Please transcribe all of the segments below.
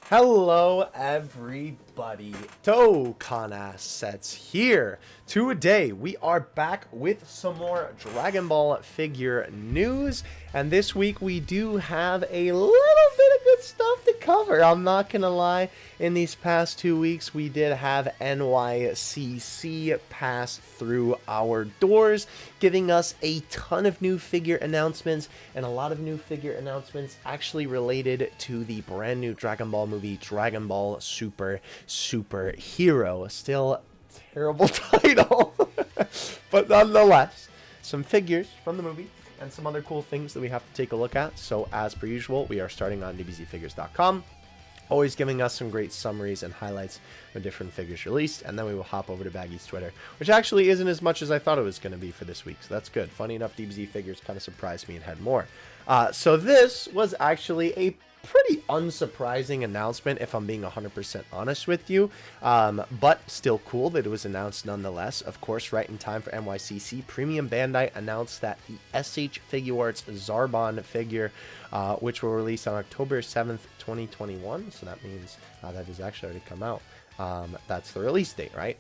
Hello everybody, Dokkan Assets here. Today we are back with some more Dragon Ball figure news, and this week we do have a little bit of good stuff to cover. I'm not gonna lie, in these past 2 weeks we did have NYCC pass through our doors, giving us a ton of new figure announcements, and a lot of new figure announcements actually related to the brand new Dragon Ball movie, Dragon Ball Super Hero. Still terrible title, but nonetheless, some figures from the movie and some other cool things that we have to take a look at. So as per usual, we are starting on dbzfigures.com, always giving us some great summaries and highlights of different figures released, and then we will hop over to Baggy's Twitter, which actually isn't as much as I thought it was going to be for this week, so that's good. Funny enough, DBZ Figures kind of surprised me and had more. So this was actually a pretty unsurprising announcement, if I'm being 100% honest with you, but still cool that it was announced nonetheless. Of course, right in time for NYCC, Premium Bandai announced that the SH Figuarts Zarbon figure, which will release on October 7th, 2021, so that means that has actually already come out. That's the release date, right?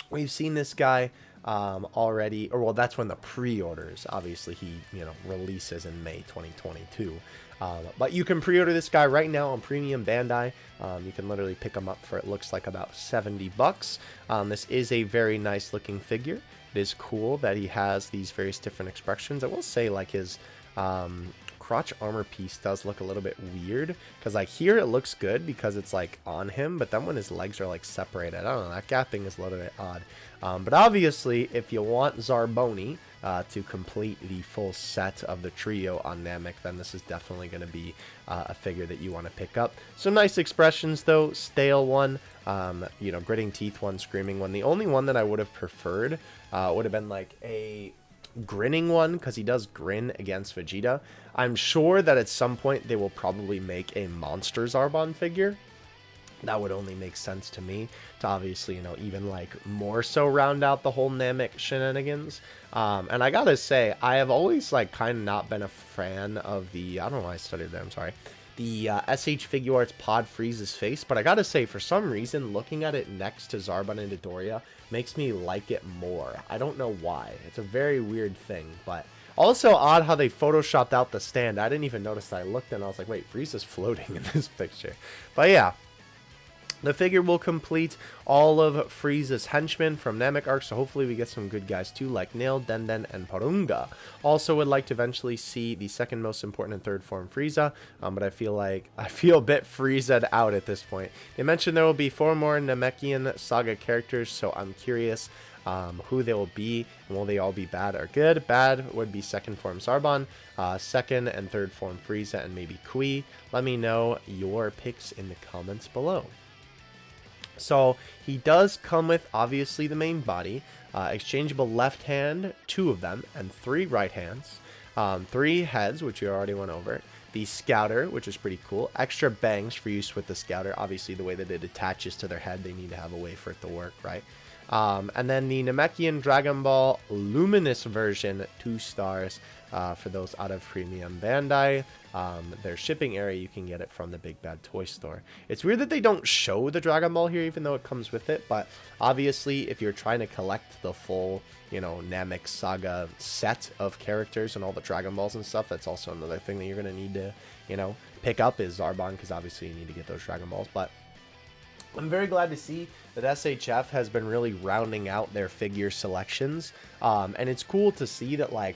We've seen this guy already, or well, that's when the pre-orders, obviously he releases in May 2022, but you can pre-order this guy right now on Premium Bandai. You can literally pick him up for, it looks like, about 70 bucks. This is a very nice looking figure. It is cool that he has these various different expressions. I will say, like, his crotch armor piece does look a little bit weird, because like here it looks good because it's like on him, but then when his legs are like separated, I don't know, that gapping is a little bit odd. But obviously if you want Zarboni to complete the full set of the trio on Namek, then this is definitely going to be a figure that you want to pick up. Some nice expressions though. Stale one, gritting teeth one, screaming one. The only one that I would have preferred would have been like a grinning one, because he does grin against Vegeta. I'm sure that at some point they will probably make a monster Zarbon figure. That would only make sense to me, to obviously, even like more so round out the whole Namek shenanigans. And I gotta say, I have always like kind of not been a fan of the, I don't know why I studied that, I'm sorry, the SH Figuarts Pod Frieza's face, but I gotta say, for some reason, looking at it next to Zarbon and Dodoria makes me like it more. I don't know why. It's a very weird thing, but also odd how they photoshopped out the stand. I didn't even notice that. I looked and I was like, wait, Frieza's floating in this picture. But yeah, the figure will complete all of Frieza's henchmen from Namek arc, so hopefully we get some good guys too, like Nail, Denden, and Porunga. Also would like to eventually see the second most important and third form Frieza, but I feel a bit Frieza'd out at this point. They mentioned there will be 4 more Namekian Saga characters, so I'm curious who they will be, and will they all be bad or good? Bad would be second form Zarbon, second and third form Frieza, and maybe Kui. Let me know your picks in the comments below. So he does come with, obviously, the main body, exchangeable left hand, 2 of them, and 3 right hands, 3 heads, which we already went over, the Scouter, which is pretty cool, extra bangs for use with the Scouter. Obviously, the way that it attaches to their head, they need to have a way for it to work, right? And then the Namekian Dragon Ball Luminous version, 2 stars, for those out of Premium Bandai. Their shipping area, you can get it from the Big Bad Toy Store. It's weird that they don't show the Dragon Ball here, even though it comes with it, but obviously if you're trying to collect the full, Namek Saga set of characters and all the Dragon Balls and stuff, that's also another thing that you're going to need to, pick up is Zarbon, because obviously you need to get those Dragon Balls. But I'm very glad to see that SHF has been really rounding out their figure selections, and it's cool to see that, like,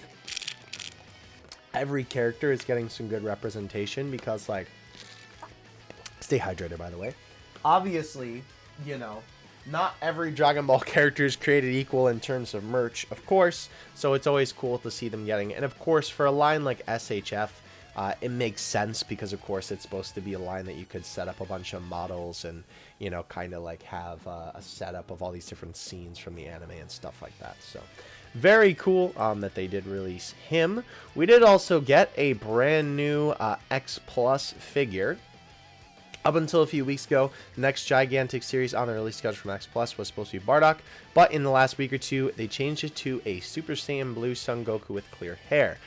every character is getting some good representation, because, like, stay hydrated, by the way. Obviously, not every Dragon Ball character is created equal in terms of merch, of course, so it's always cool to see them getting it. And of course, for a line like SHF, it makes sense, because of course it's supposed to be a line that you could set up a bunch of models and, kind of like have a setup of all these different scenes from the anime and stuff like that. So very cool that they did release him. We did also get a brand new X Plus figure. Up until a few weeks ago, the next gigantic series on the release schedule from X Plus was supposed to be Bardock, but in the last week or two, they changed it to a Super Saiyan Blue Son Goku with clear hair.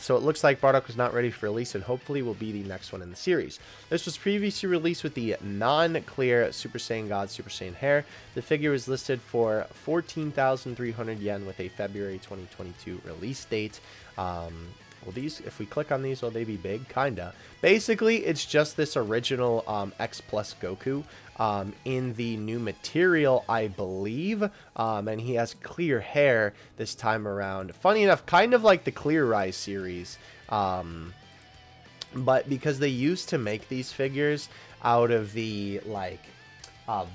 So it looks like Bardock was not ready for release and hopefully will be the next one in the series. This was previously released with the non-clear Super Saiyan God Super Saiyan hair. The figure was listed for 14,300 yen with a February 2022 release date. Will these, if we click on these, will they be big? Kinda. Basically, it's just this original X Plus Goku in the new material, I believe. And he has clear hair this time around. Funny enough, kind of like the Clear Rise series. But because they used to make these figures out of the, like,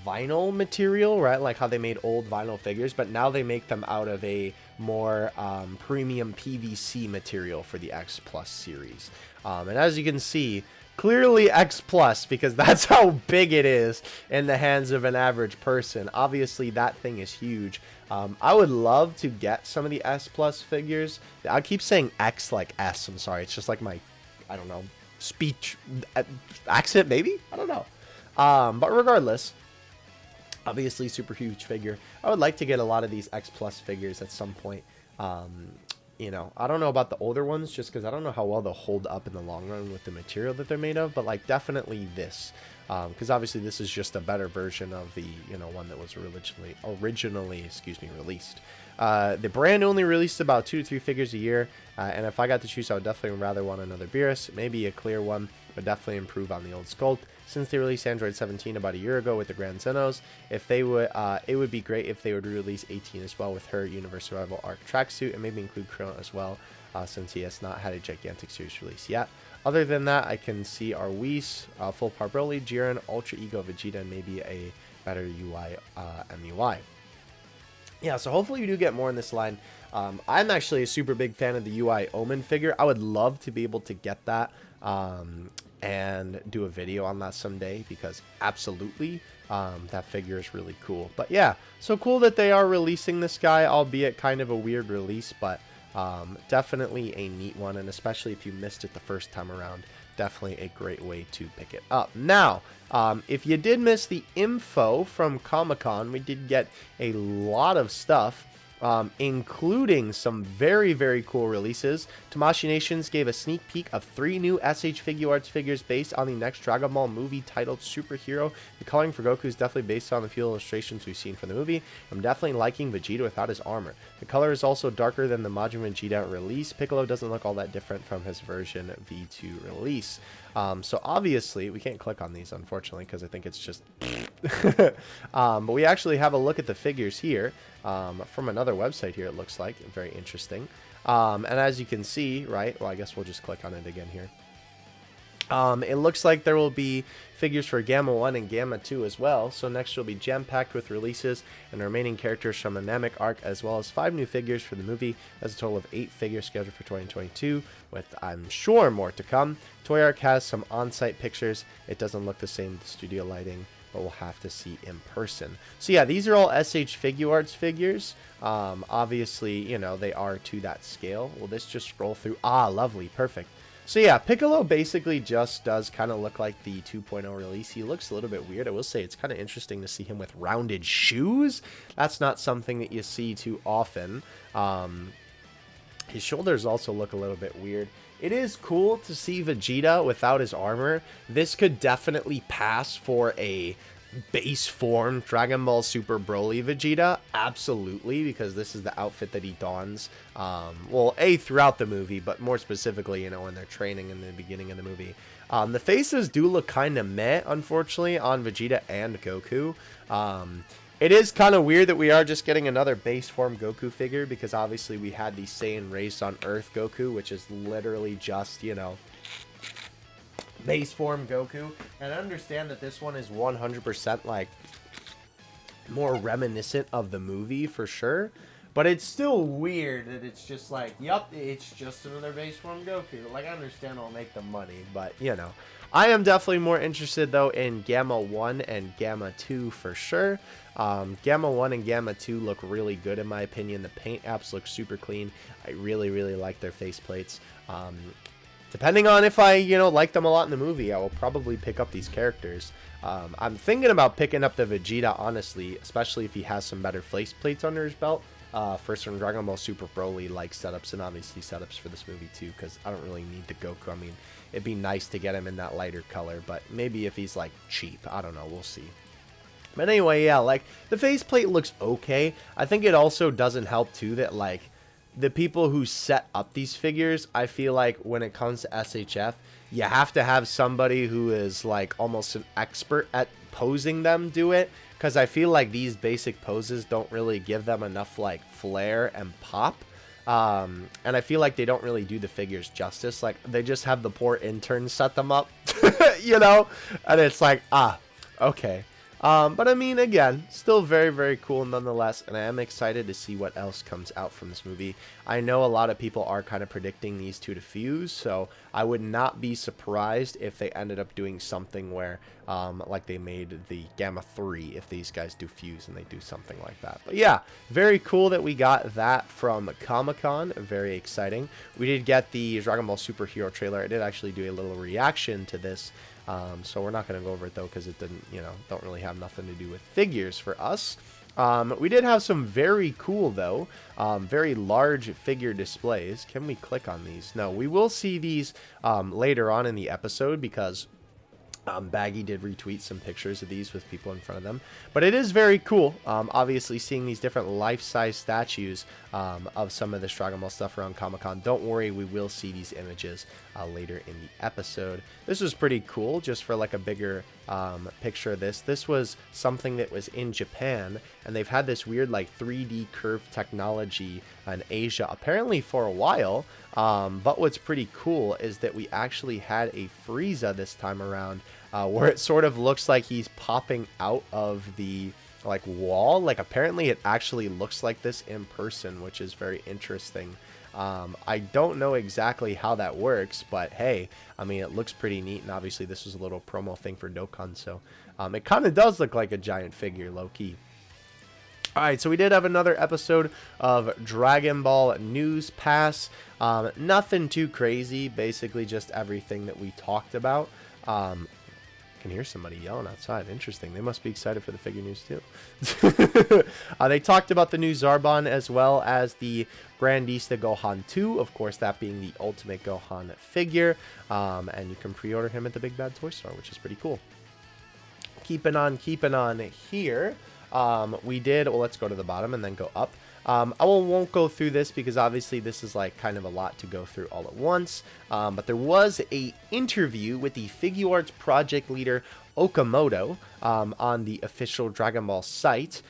vinyl material, right? Like how they made old vinyl figures, but now they make them out of a more premium PVC material for the X Plus series. And as you can see, clearly X Plus, because that's how big it is in the hands of an average person. Obviously, that thing is huge. I would love to get some of the S Plus figures. I keep saying X like S. I'm sorry. It's just like my, I don't know, speech accent, maybe? I don't know. But regardless, obviously super huge figure. I would like to get a lot of these X Plus figures at some point. You know, I don't know about the older ones just because I don't know how well they'll hold up in the long run with the material that they're made of, but like definitely this, because obviously this is just a better version of the, you know, one that was originally released. The brand only released about 2 to 3 figures a year, and if I got to choose, I would definitely rather want another Beerus, maybe a clear one, but definitely improve on the old sculpt. Since they released Android 17 about a year ago with the Grand Zenos, if they would, it would be great if they would release 18 as well with her Universe Survival Arc tracksuit, and maybe include Krillin as well, since he has not had a gigantic series release yet. Other than that, I can see our Whis, Full Power Broly, Jiren, Ultra Ego Vegeta, and maybe a better UI MUI. Yeah, so hopefully we do get more in this line. I'm actually a super big fan of the UI Omen figure. I would love to be able to get that and do a video on that someday, because absolutely that figure is really cool. But yeah, so cool that they are releasing this guy, albeit kind of a weird release, but definitely a neat one, and especially if you missed it the first time around, definitely a great way to pick it up. Now, if you did miss the info from Comic-Con, we did get a lot of stuff, including some very, very cool releases. Tamashii Nations gave a sneak peek of 3 new SH Figuarts figures based on the next Dragon Ball movie titled Superhero. The coloring for Goku is definitely based on the few illustrations we've seen from the movie. I'm definitely liking Vegeta without his armor. The color is also darker than the Majin Vegeta release. Piccolo doesn't look all that different from his version V2 release. So obviously, we can't click on these, unfortunately, because I think it's just... but we actually have a look at the figures here from another website here, it looks like. Very interesting. And as you can see, right, well, I guess we'll just click on it again here. It looks like there will be figures for Gamma 1 and Gamma 2 as well. So next will be jam-packed with releases and the remaining characters from the Namek arc, as well as 5 new figures for the movie. That's a total of 8 figures scheduled for 2022, with, I'm sure, more to come. Toy Arc has some on-site pictures. It doesn't look the same with the studio lighting, but we'll have to see in person. So yeah, these are all SH Figuarts figures. Obviously, you know, they are to that scale. Will this just scroll through? Ah, lovely, perfect. So yeah, Piccolo basically just does kind of look like the 2.0 release. He looks a little bit weird. I will say it's kind of interesting to see him with rounded shoes. That's not something that you see too often. His shoulders also look a little bit weird. It is cool to see Vegeta without his armor. This could definitely pass for a base form Dragon Ball Super Broly Vegeta, absolutely, because this is the outfit that he dons, well, throughout the movie, but more specifically, you know, when they're training in the beginning of the movie. The faces do look kind of meh, unfortunately, on Vegeta and Goku. It is kind of weird that we are just getting another base form Goku figure, because obviously we had the Saiyan raised on Earth Goku, which is literally just, you know, base form Goku. And I understand that this one is 100% like more reminiscent of the movie for sure, but it's still weird that it's just like, yup, it's just another base form Goku. Like, I understand it'll make them money, but you know, I am definitely more interested though in Gamma 1 and Gamma 2 for sure. Gamma 1 and Gamma 2 look really good in my opinion. The paint apps look super clean. I really, really like their faceplates. depending on if I, like them a lot in the movie, I will probably pick up these characters. I'm thinking about picking up the Vegeta, honestly, especially if he has some better face plates under his belt. For some Dragon Ball Super Broly-like setups, and obviously setups for this movie too, because I don't really need the Goku. I mean, it'd be nice to get him in that lighter color, but maybe if he's like cheap, I don't know, we'll see. But anyway, yeah, like the faceplate looks okay. I think it also doesn't help too that like the people who set up these figures, I feel like when it comes to SHF, you have to have somebody who is like almost an expert at posing them do it, because I feel like these basic poses don't really give them enough like flair and pop. And I feel like they don't really do the figures justice. Like they just have the poor intern set them up, and it's like, okay. But I mean, again, still very, very cool nonetheless, and I am excited to see what else comes out from this movie. I know a lot of people are kind of predicting these two to fuse, so I would not be surprised if they ended up doing something where, like they made the Gamma 3, if these guys do fuse and they do something like that. But yeah, very cool that we got that from Comic-Con, very exciting. We did get the Dragon Ball Superhero trailer. I did actually do a little reaction to this. So we're not going to go over it though, because it didn't, don't really have nothing to do with figures for us. We did have some very cool though, very large figure displays. Can we click on these? No, we will see these later on in the episode, because Baggy did retweet some pictures of these with people in front of them, but it is very cool. Obviously seeing these different life-size statues of some of this Dragon Ball stuff around Comic-Con. Don't worry, we will see these images later in the episode. This was pretty cool, just for like a bigger picture of this. This was something that was in Japan, and they've had this weird like 3D curve technology in Asia apparently for a while. But what's pretty cool is that we actually had a Frieza this time around, where it sort of looks like he's popping out of the like wall. Like apparently it actually looks like this in person, which is very interesting. I don't know exactly how that works, but hey, I mean, it looks pretty neat, and obviously this was a little promo thing for Dokkan, so it kind of does look like a giant figure, low-key. Alright, so we did have another episode of Dragon Ball News Pass. Nothing too crazy, basically just everything that we talked about. I can hear somebody yelling outside. Interesting. They must be excited for the figure news too. They talked about the new Zarbon, as well as the Grandista Gohan 2. Of course, that being the Ultimate Gohan figure. And you can pre-order him at the Big Bad Toy Store, which is pretty cool. Keeping on here. We did, well, let's go to the bottom and then go up. I won't go through this because obviously this is like kind of a lot to go through all at once. But there was a interview with the Figuarts project leader Okamoto on the official Dragon Ball site.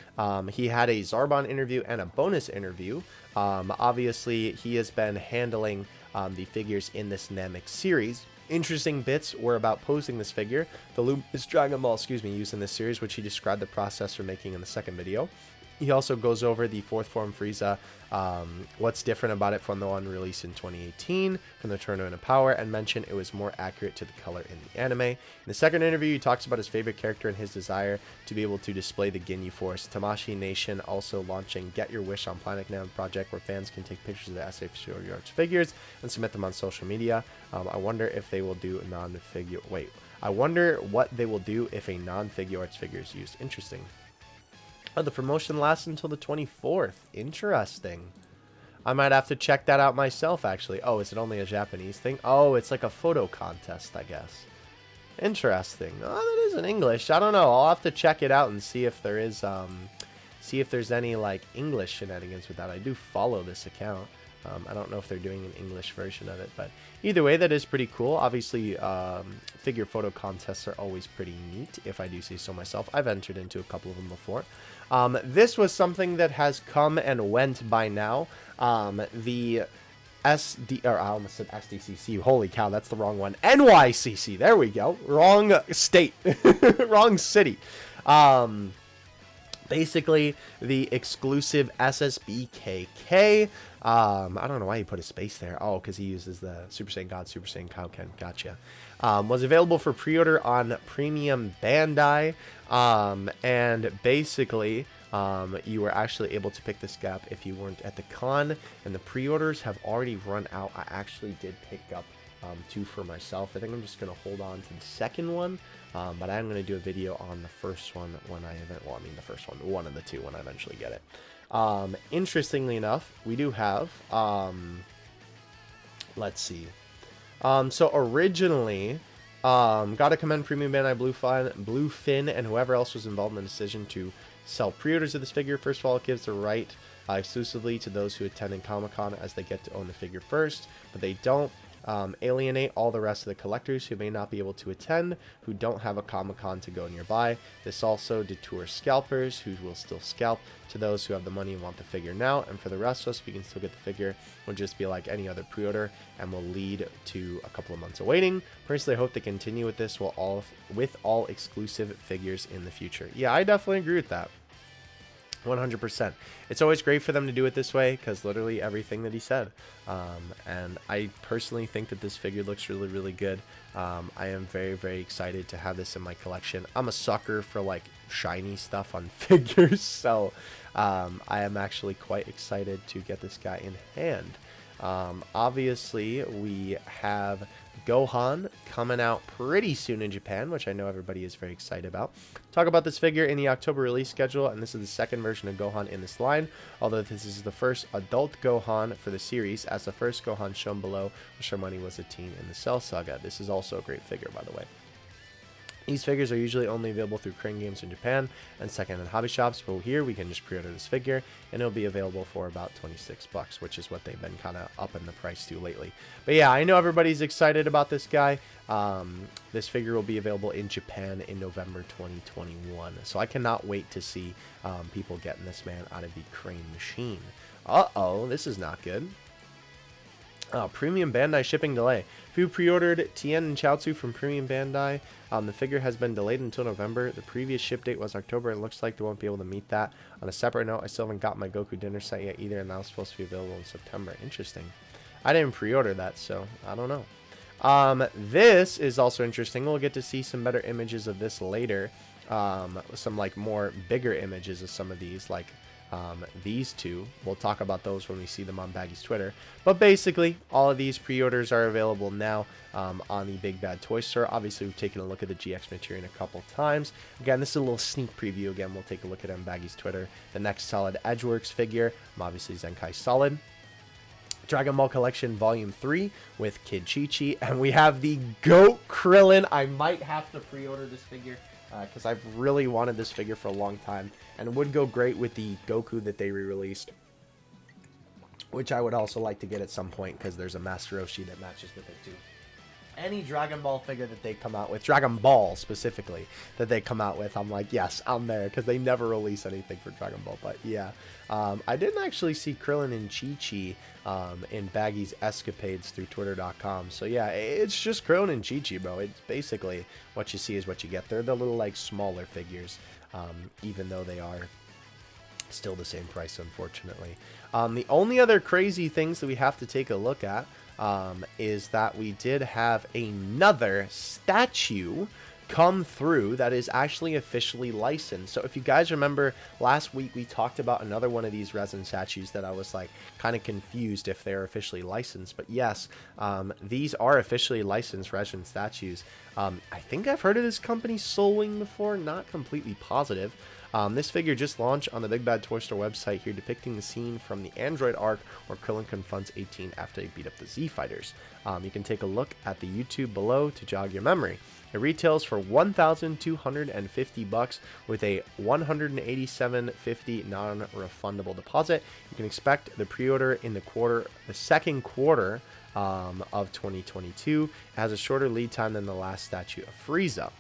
He had a Zarbon interview and a bonus interview. Obviously he has been handling the figures in this Namek series. Interesting bits were about posing this figure, the Lupus Dragon Ball, used in this series, which he described the process for making in the second video. He also goes over the fourth form Frieza, what's different about it from the one released in 2018 from the Tournament of Power, and mentioned it was more accurate to the color in the anime. In the second interview, he talks about his favorite character and his desire to be able to display the Ginyu Force. Tamashii Nation also launching Get Your Wish on Planet Now project, where fans can take pictures of the SF Figuarts figures and submit them on social media. I wonder if they will do non-figure. Wait, I wonder what they will do if a non-Figuarts figure is used. Interesting. Oh, the promotion lasts until the 24th. Interesting. I might have to check that out myself, actually. Oh, is it only a Japanese thing? Oh, it's like a photo contest, I guess. Interesting. Oh, that is in English. I don't know. I'll have to check it out and see if there is, see if there's any, like, English shenanigans with that. I do follow this account. I don't know if they're doing an English version of it, but either way, that is pretty cool. Obviously, figure photo contests are always pretty neat, if I do say so myself. I've entered into a couple of them before. This was something that has come and went by now. The I almost said SDCC. Holy cow, that's the wrong one. NYCC. There we go. Wrong state. Wrong city. Basically, the exclusive SSBKK. I don't know why he put a space there. Oh, because he uses the Super Saiyan God, Super Saiyan Kaioken. Gotcha. Was available for pre-order on Premium Bandai. And basically, you were actually able to pick this up if you weren't at the con. And the pre-orders have already run out. I actually did pick up two for myself. I think I'm just going to hold on to the second one, but I'm going to do a video on the first one when I well, I mean the first one of the two when I eventually get it. Interestingly enough, we do have, let's see. So originally, gotta commend Premium Bandai, Bluefin, and whoever else was involved in the decision to sell pre-orders of this figure. First of all, it gives the right exclusively to those who attend in Comic-Con, as they get to own the figure first, but they don't alienate all the rest of the collectors who may not be able to attend, who don't have a Comic-Con to go nearby. This also detours scalpers who will still scalp to those who have the money and want the figure now, and for the rest of us, we can still get the figure. It will just be like any other pre-order and will lead to a couple of months of waiting. Personally, I hope they continue with this with all exclusive figures in the future. Yeah, I definitely agree with that. 100%. It's always great for them to do it this way, because literally everything that he said. And I personally think that this figure looks really, really good. I am very, very excited to have this in my collection. I'm a sucker for like shiny stuff on figures, so I am actually quite excited to get this guy in hand. Obviously, we have Gohan coming out pretty soon in Japan, which I know everybody is very excited about. Talk about this figure in the October release schedule, and this is the second version of Gohan in this line, although this is the first adult Gohan for the series, as the first Gohan shown below, which our money was a teen in the Cell Saga. This is also a great figure, by the way. These figures are usually only available through Crane Games in Japan and second-hand hobby shops, but here we can just pre-order this figure, and it'll be available for about $26, which is what they've been kind of upping the price to lately. But yeah, I know everybody's excited about this guy. This figure will be available in Japan in November 2021, so I cannot wait to see people getting this man out of the Crane machine. Uh-oh, this is not good. Premium Bandai shipping delay. If you pre-ordered Tien and Chaozu from Premium Bandai, the figure has been delayed until November. The previous ship date was October, and it looks like they won't be able to meet that. On a separate note, I still haven't got my Goku dinner set yet either, and that was supposed to be available in September. Interesting. I didn't pre-order that, so I don't know. This is also interesting. We'll get to see some better images of this later. Some like more bigger images of some of these, like these two. We'll talk about those when we see them on Baggy's Twitter. But basically, all of these pre-orders are available now on the Big Bad Toy Store. Obviously, we've taken a look at the GX material a couple times. Again, this is a little sneak preview. Again, we'll take a look at it on Baggy's Twitter. The next Solid Edgeworks figure, obviously Zenkai Solid. Dragon Ball Collection Volume 3 with Kid Chi-Chi. And we have the Goat Krillin. I might have to pre-order this figure, because I've really wanted this figure for a long time, and it would go great with the Goku that they re-released, which I would also like to get at some point, because there's a Master Roshi that matches with it too. Any Dragon Ball figure that they come out with, Dragon Ball specifically, that they come out with, I'm like, yes, I'm there, because they never release anything for Dragon Ball. But yeah, I didn't actually see Krillin and Chi-Chi in Baggy's escapades through Twitter.com. So yeah, it's just Krillin and Chi-Chi, bro. It's basically what you see is what you get. They're the little like smaller figures, even though they are still the same price, unfortunately. The only other crazy things that we have to take a look at is that we did have another statue come through that is actually officially licensed. So if you guys remember, last week we talked about another one of these resin statues that I was like kind of confused if they're officially licensed. But yes, these are officially licensed resin statues. I think I've heard of this company, Soulwing, before, not completely positive. This figure just launched on the Big Bad Toy Store website here, depicting the scene from the Android arc where Krillin confronts 18 after they beat up the Z Fighters. You can take a look at the YouTube below to jog your memory. It retails for $1,250 with a $187.50 non-refundable deposit. You can expect the pre-order in the second quarter of 2022. It has a shorter lead time than the last statue of Frieza.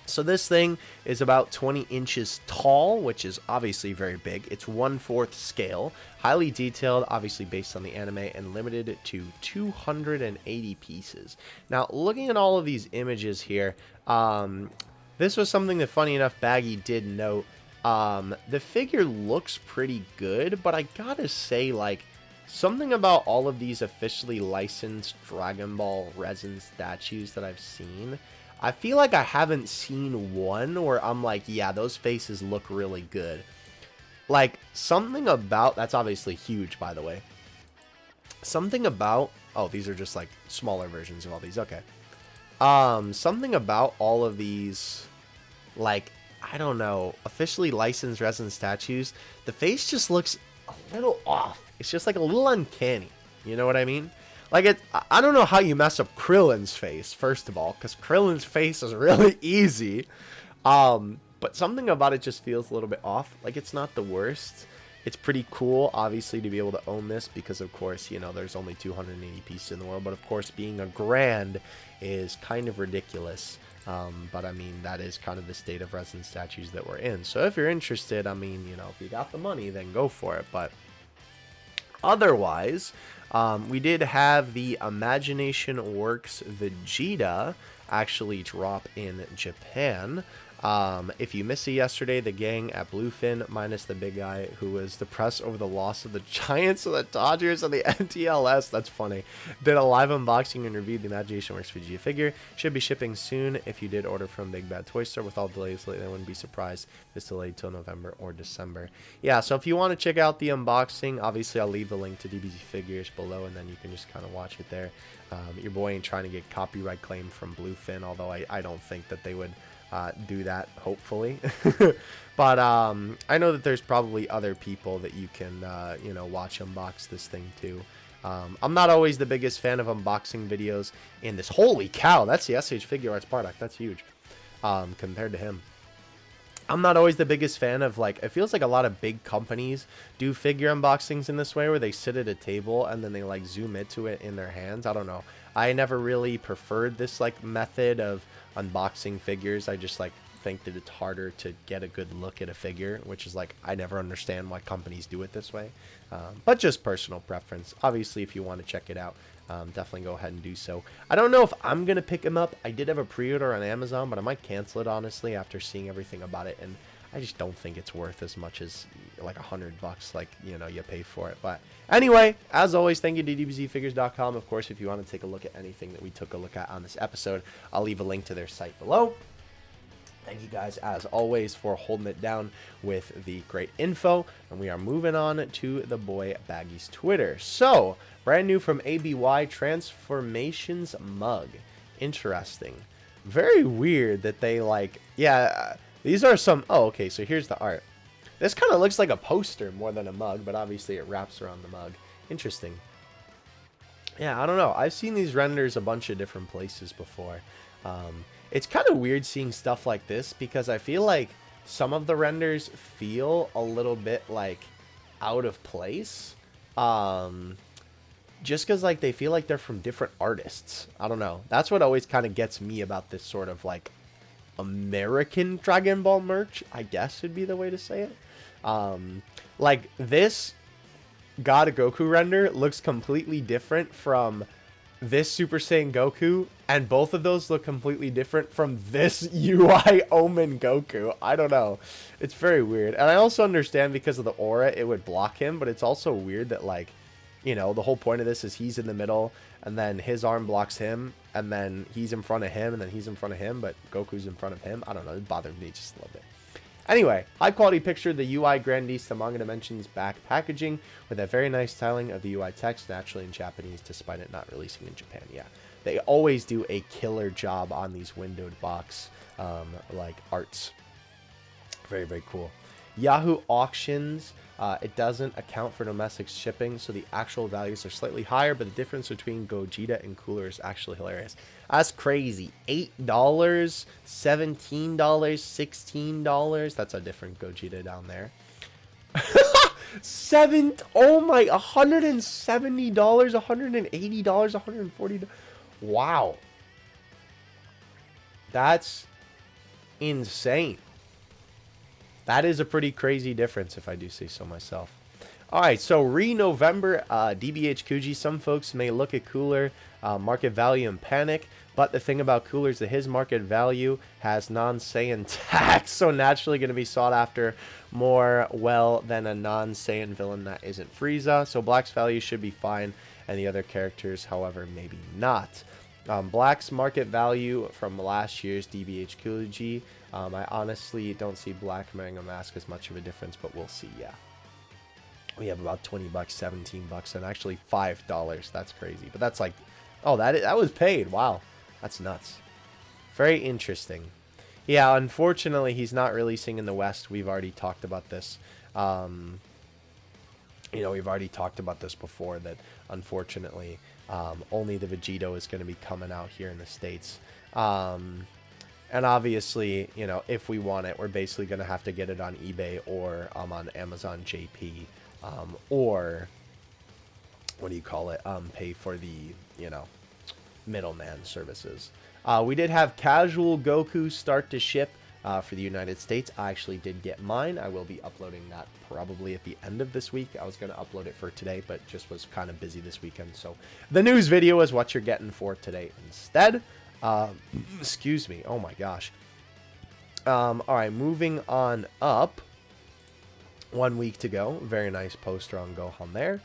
So this thing is about 20 inches tall, which is obviously very big. It's 1/4 scale, highly detailed, obviously based on the anime, and limited to 280 pieces. Now, looking at all of these images here, this was something that, funny enough, Baggy did note. The figure looks pretty good, but I gotta say, like, something about all of these officially licensed Dragon Ball resin statues that I've seen, I feel like I haven't seen one where I'm like, yeah, those faces look really good. Like, something about, that's obviously huge, by the way. Something about Oh, these are just like smaller versions of all these. Okay. Something about all of these, like, I don't know, officially licensed resin statues, the face just looks a little off. It's just like a little uncanny. You know what I mean? Like, I don't know how you mess up Krillin's face, first of all, because Krillin's face is really easy. But something about it just feels a little bit off. Like, it's not the worst. It's pretty cool, obviously, to be able to own this because, of course, you know, there's only 280 pieces in the world. But, of course, being a grand is kind of ridiculous. But, I mean, that is kind of the state of resin statues that we're in. So, if you're interested, I mean, you know, if you got the money, then go for it. But otherwise, we did have the Imagination Works Vegeta actually drop in Japan. If you missed it yesterday, the gang at Bluefin, minus the big guy who was depressed over the loss of the Giants and the Dodgers and the NTLS, that's funny, did a live unboxing and reviewed the Imagination Works Vegeta figure. Should be shipping soon. If you did order from Big Bad Toy Store, with all delays lately, I wouldn't be surprised if it's delayed till November or December. Yeah, so if you want to check out the unboxing, obviously I'll leave the link to DBZ Figures below, and then you can just kind of watch it there. Your boy ain't trying to get copyright claim from Bluefin, although I don't think that they would do that, hopefully. But I know that there's probably other people that you can you know, watch unbox this thing too. I'm not always the biggest fan of unboxing videos in this. Holy cow, that's the SH Figure Arts Bardock. That's huge compared to him. I'm not always the biggest fan of, like, it feels like a lot of big companies do figure unboxings in this way where they sit at a table and then they like zoom into it in their hands. I don't know. I never really preferred this like method of unboxing figures. I just like think that it's harder to get a good look at a figure, which is like, I never understand why companies do it this way. But just personal preference. Obviously, if you want to check it out, definitely go ahead and do so. I don't know if I'm going to pick him up. I did have a pre-order on Amazon, but I might cancel it, honestly, after seeing everything about it. And I just don't think it's worth as much as like $100, like, you know, you pay for it. But anyway, as always, thank you to dbzfigures.com. Of course, if you want to take a look at anything that we took a look at on this episode, I'll leave a link to their site below. Thank you guys, as always, for holding it down with the great info. And we are moving on to the boy Baggy's Twitter. So, brand new from ABY, Transformations Mug. Interesting. Very weird that they, like, yeah, these are some, oh, okay, so here's the art. This kind of looks like a poster more than a mug, but obviously it wraps around the mug. Interesting. Yeah, I don't know. I've seen these renders a bunch of different places before. It's kind of weird seeing stuff like this because I feel like some of the renders feel a little bit like out of place. Just because like they feel like they're from different artists. I don't know. That's what always kind of gets me about this sort of like American Dragon Ball merch, I guess would be the way to say it. Like this God Goku render looks completely different from this Super Saiyan Goku, and both of those look completely different from this UI Omen Goku. I don't know. It's very weird. And I also understand because of the aura, it would block him, but it's also weird that, like, you know, the whole point of this is he's in the middle, and then his arm blocks him, and then he's in front of him, and then he's in front of him, but Goku's in front of him. I don't know. It bothered me just a little bit. Anyway, high quality picture, the UI Grandista Manga Dimensions back packaging with a very nice styling of the UI text, naturally in Japanese, despite it not releasing in Japan. Yeah, they always do a killer job on these windowed box, like arts. Very, very cool. Yahoo Auctions, it doesn't account for domestic shipping, so the actual values are slightly higher, but the difference between Gogeta and Cooler is actually hilarious. That's crazy. $8, $17, $16. That's a different Gogeta down there. Oh my, $170, $180, $140. Wow. That's insane. That is a pretty crazy difference, if I do say so myself. Alright, so re-November, DBH Kuji. Some folks may look at Cooler, market value, and panic. But the thing about Cooler is that his market value has non-Saiyan tax. So naturally going to be sought after more well than a non-Saiyan villain that isn't Frieza. So Black's value should be fine. And the other characters, however, maybe not. Black's market value from last year's DBH Kuji. I honestly don't see Black wearing a mask as much of a difference, but we'll see, yeah. We have about 20 bucks, 17 bucks, and actually $5. That's crazy. But that's like, oh, that was paid. Wow. That's nuts. Very interesting. Yeah, unfortunately, he's not releasing in the West. We've already talked about this. You know, we've already talked about this before, that unfortunately, only the Vegito is going to be coming out here in the States. And obviously, you know, if we want it, we're basically going to have to get it on eBay or on Amazon JP, or what do you call it? Pay for the, you know, middleman services. We did have Casual Goku start to ship for the United States. I actually did get mine. I will be uploading that probably at the end of this week. I was going to upload it for today, but just was kind of busy this weekend. So the news video is what you're getting for today instead. Excuse me. Oh my gosh. All right, moving on up. 1 week to go. Very nice poster on Gohan there.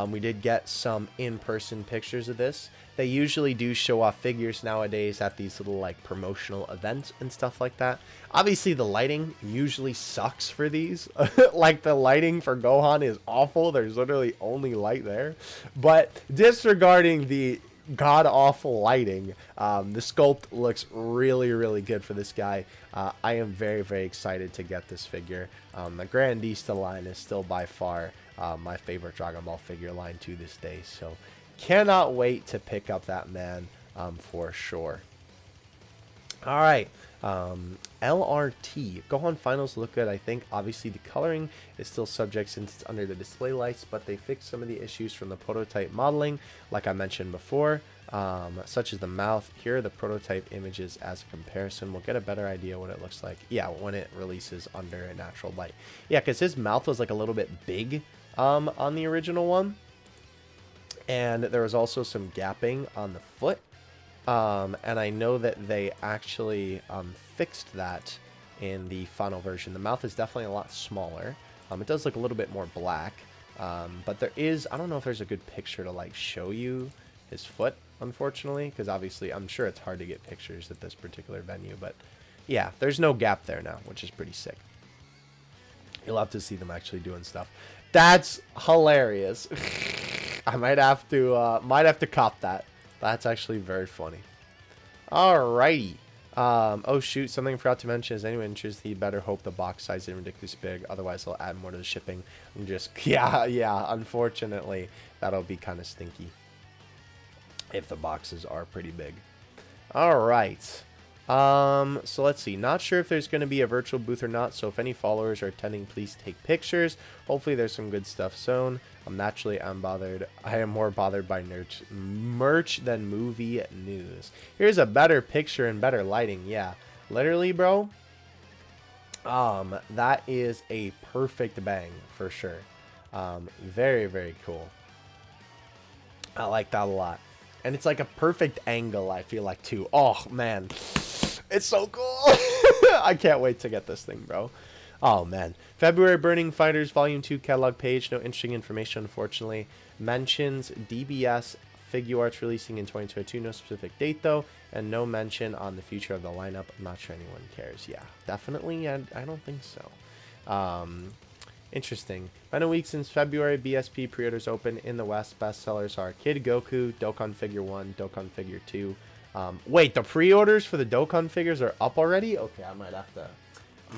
We did get some in-person pictures of this. They usually do show off figures nowadays at these little like promotional events and stuff like that. Obviously the lighting usually sucks for these. Like the lighting for Gohan is awful. There's literally only light there. But disregarding the god-awful lighting, the sculpt looks really, really good for this guy. I am very, very excited to get this figure. The Grandista line is still by far my favorite Dragon Ball figure line to this day, so cannot wait to pick up that man for sure. All right, LRT Gohan finals look good. I think obviously the coloring is still subject since it's under the display lights, but they fixed some of the issues from the prototype modeling, like I mentioned before, such as the mouth. Here are the prototype images as a comparison. We'll get a better idea what it looks like, yeah, when it releases under a natural light. Yeah, because his mouth was like a little bit big on the original one, and there was also some gapping on the foot. And I know that they actually fixed that in the final version. The mouth is definitely a lot smaller. It does look a little bit more black. But there is, I don't know if there's a good picture to like show you his foot, unfortunately, because obviously I'm sure it's hard to get pictures at this particular venue. But yeah, there's no gap there now, which is pretty sick. You'll have to see them actually doing stuff. That's hilarious. I might have to cop that. That's actually very funny. Alrighty. Oh shoot, something I forgot to mention. Is anyone interested? You better hope the box size isn't ridiculously big. Otherwise, I'll add more to the shipping. I'm just, yeah. Unfortunately, that'll be kind of stinky if the boxes are pretty big. Alright. So let's see. Not sure if there's going to be a virtual booth or not. So if any followers are attending, please take pictures. Hopefully there's some good stuff shown. Naturally, I'm bothered. I am more bothered by merch than movie news. Here's a better picture and better lighting. Yeah, literally, bro. That is a perfect bang for sure. Very, very cool. I like that a lot. And it's like a perfect angle, I feel like, too. Oh, man. It's so cool. I can't wait to get this thing, bro. Oh, man. February Burning Fighters Volume 2 catalog page. No interesting information, unfortunately. Mentions DBS Figuarts releasing in 2022. No specific date, though. And no mention on the future of the lineup. I'm not sure anyone cares. Yeah, definitely. I don't think so. Interesting. Been a week since February. BSP pre-orders open in the West. Bestsellers are Kid Goku, Dokkan Figure 1, Dokkan Figure 2. Wait, the pre-orders for the Dokkan figures are up already? Okay, I'm gonna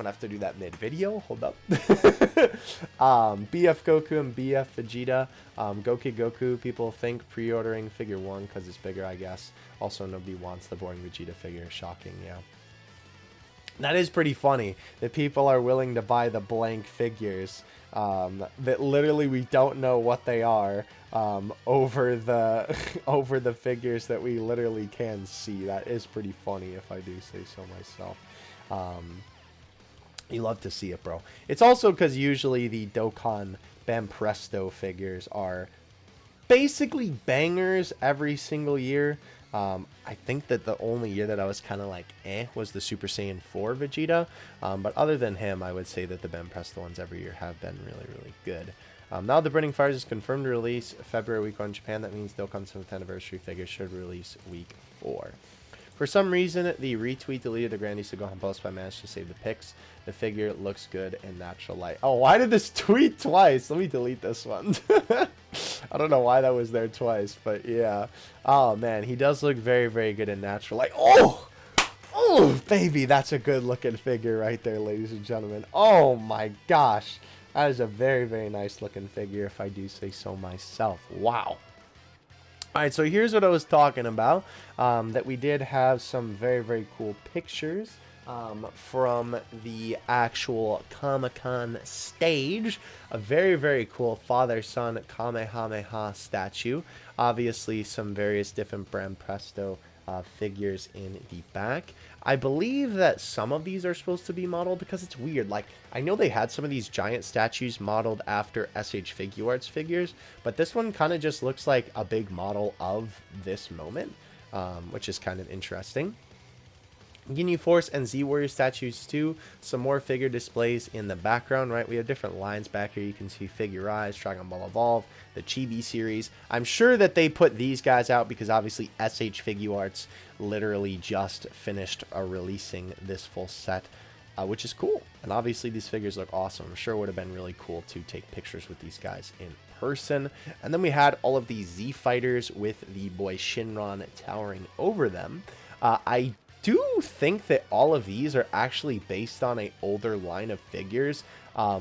have to do that mid-video. Hold up. BF Goku and BF Vegeta. Goku Goku, people think pre-ordering Figure 1 because it's bigger, I guess. Also, nobody wants the boring Vegeta figure. Shocking, yeah. That is pretty funny that people are willing to buy the blank figures that literally we don't know what they are over the figures that we literally can see. That is pretty funny if I do say so myself. You love to see it, bro. It's also because usually the Dokkan Banpresto figures are basically bangers every single year. I think that the only year that I was kind of like, was the Super Saiyan 4 Vegeta. But other than him, I would say that the Banpresto ones every year have been really, really good. Now the Burning Fires is confirmed to release February week 1 in Japan. That means Dokkan's 7th anniversary figure should release week 4. For some reason, the retweet deleted the Grandis to Gohan post, but I managed to save the pics. The figure looks good in natural light. Oh, why did this tweet twice? Let me delete this one. I don't know why that was there twice, but yeah. Oh, man, he does look very, very good in natural light. Oh! Oh, baby, that's a good looking figure right there, ladies and gentlemen. Oh, my gosh. That is a very, very nice looking figure, if I do say so myself. Wow. All right, so here's what I was talking about, that we did have some very, very cool pictures from the actual Comic-Con stage. A very, very cool father-son Kamehameha statue. Obviously, some various different brand Presto figures in the back. I believe that some of these are supposed to be modeled, because it's weird. Like, I know they had some of these giant statues modeled after SH Figuarts figures, but this one kind of just looks like a big model of this moment, which is kind of interesting. Ginyu Force and Z Warrior statues too. Some more figure displays in the background, right? We have different lines back here. You can see Figure Eyes, Dragon Ball Evolve, the Chibi series. I'm sure that they put these guys out because obviously SH Figuarts literally just finished releasing this full set, which is cool. And obviously these figures look awesome. I'm sure it would have been really cool to take pictures with these guys in person. And then we had all of these Z Fighters with the boy Shinron towering over them. I do think that all of these are actually based on a older line of figures,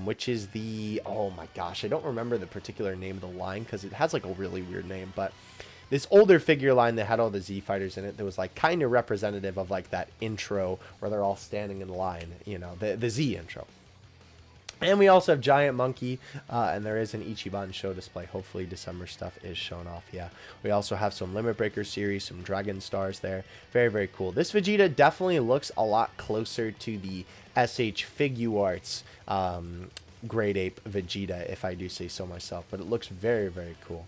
which is the, oh my gosh, I don't remember the particular name of the line because it has like a really weird name, but this older figure line that had all the Z Fighters in it that was like kind of representative of like that intro where they're all standing in line, you know, the Z intro. And we also have Giant Monkey, and there is an Ichiban show display. Hopefully December stuff is shown off, yeah. We also have some Limit Breaker series, some Dragon Stars there. Very, very cool. This Vegeta definitely looks a lot closer to the SH Figuarts Great Ape Vegeta, if I do say so myself. But it looks very, very cool.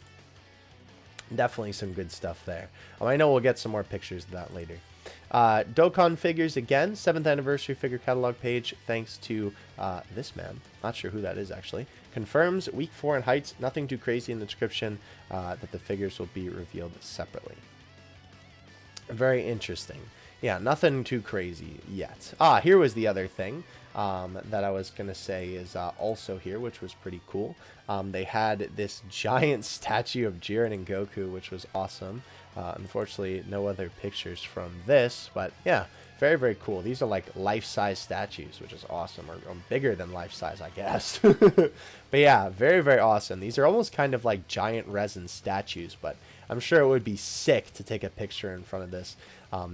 Definitely some good stuff there. I know we'll get some more pictures of that later. Dokkan figures again, 7th anniversary figure catalog page, thanks to this man, not sure who that is actually, confirms week 4 in heights, nothing too crazy in the description, that the figures will be revealed separately. Very interesting. Yeah, nothing too crazy yet. Here was the other thing that I was going to say is also here, which was pretty cool. They had this giant statue of Jiren and Goku, which was awesome. Unfortunately, no other pictures from this, but yeah, very, very cool. These are like life-size statues, which is awesome, or bigger than life-size, I guess. But yeah, very, very awesome. These are almost kind of like giant resin statues, but I'm sure it would be sick to take a picture in front of this.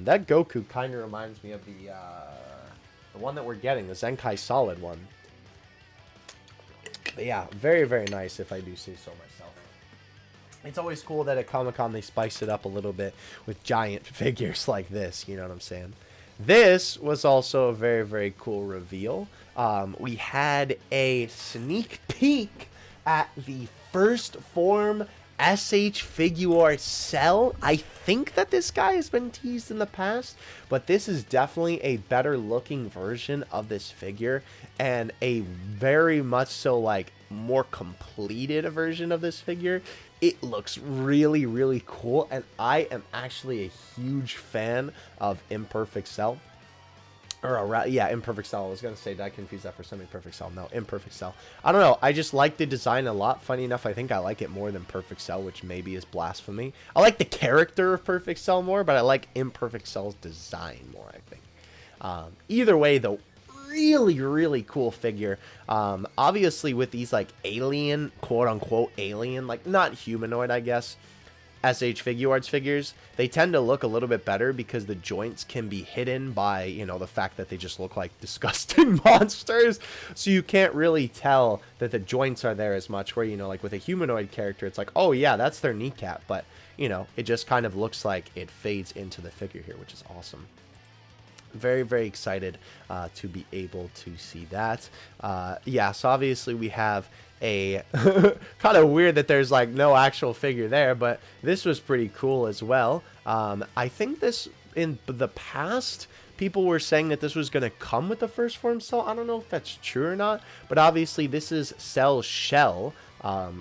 That Goku kind of reminds me of the one that we're getting, the Zenkai Solid one. But yeah, very, very nice, if I do say so myself. It's always cool that at Comic-Con they spice it up a little bit with giant figures like this, you know what I'm saying? This was also a very, very cool reveal. We had a sneak peek at the first form SH Figuarts Cell. I think that this guy has been teased in the past, but this is definitely a better looking version of this figure, and a very much so like more completed version of this figure. It looks really, really cool, and I am actually a huge fan of Imperfect Cell. Yeah, Imperfect Cell. I was going to say, did I confuse that for Semi-Perfect Cell? No, Imperfect Cell. I don't know. I just like the design a lot. Funny enough, I think I like it more than Perfect Cell, which maybe is blasphemy. I like the character of Perfect Cell more, but I like Imperfect Cell's design more, I think. Either way, though, really, really cool figure. Obviously, with these, like, alien, quote-unquote alien, like, not humanoid, I guess, SH Figuarts figures, they tend to look a little bit better because the joints can be hidden by, you know, the fact that they just look like disgusting monsters. So you can't really tell that the joints are there as much, where, you know, like with a humanoid character, it's like, oh yeah, that's their kneecap. But, you know, it just kind of looks like it fades into the figure here, which is awesome. Very, very excited to be able to see that. Yeah, so obviously we have a kind of weird that there's like no actual figure there, but this was pretty cool as well. I think this, in the past, people were saying that this was going to come with the first form Cell. I don't know if that's true or not, but obviously this is Cell's shell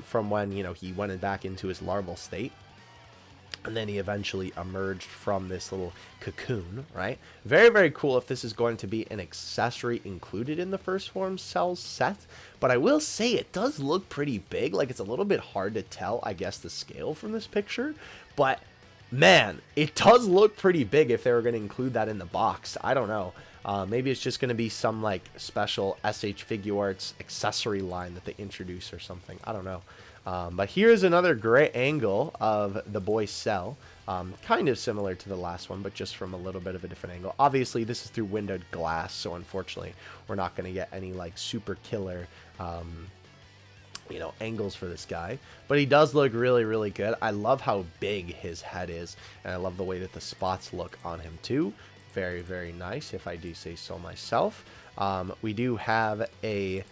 from when, you know, he went back into his larval state. And then he eventually emerged from this little cocoon, right? Very, very cool if this is going to be an accessory included in the First Form Cells set. But I will say it does look pretty big. Like, it's a little bit hard to tell, I guess, the scale from this picture. But, man, it does look pretty big if they were going to include that in the box. I don't know. Maybe it's just going to be some, like, special SH Figuarts accessory line that they introduce or something. I don't know. But here's another great angle of the boy Cell. Kind of similar to the last one, but just from a little bit of a different angle. Obviously, this is through windowed glass, so unfortunately, we're not going to get any, like, super killer, you know, angles for this guy. But he does look really, really good. I love how big his head is, and I love the way that the spots look on him, too. Very, very nice, if I do say so myself. We do have a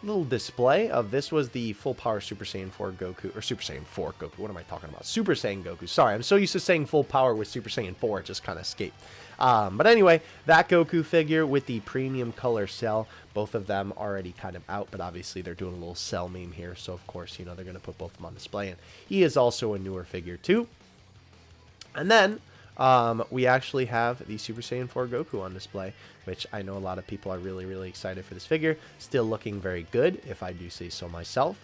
little display of this was the full power Super Saiyan 4 Goku, or Super Saiyan 4 Goku. What am I talking about? Super Saiyan Goku. Sorry, I'm so used to saying full power with Super Saiyan 4, it just kind of escaped. But anyway, that Goku figure with the premium color Cell, both of them already kind of out, but obviously they're doing a little Cell meme here, so of course, you know, they're going to put both of them on display, and he is also a newer figure too. And then we actually have the Super Saiyan 4 Goku on display, which I know a lot of people are really, really excited for this figure. Still looking very good, if I do say so myself.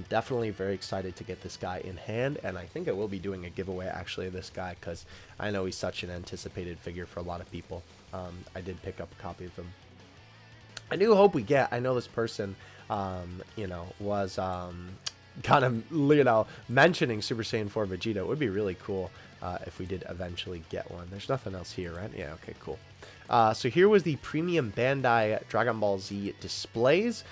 Definitely very excited to get this guy in hand, and I think I will be doing a giveaway actually of this guy, because I know he's such an anticipated figure for a lot of people. I did pick up a copy of him. I do hope we get, I know this person, you know, was kind of, you know, mentioning Super Saiyan 4 Vegeta. It would be really cool if we did eventually get one. There's nothing else here, right? Yeah, okay, cool. So here was the premium Bandai Dragon Ball Z displays.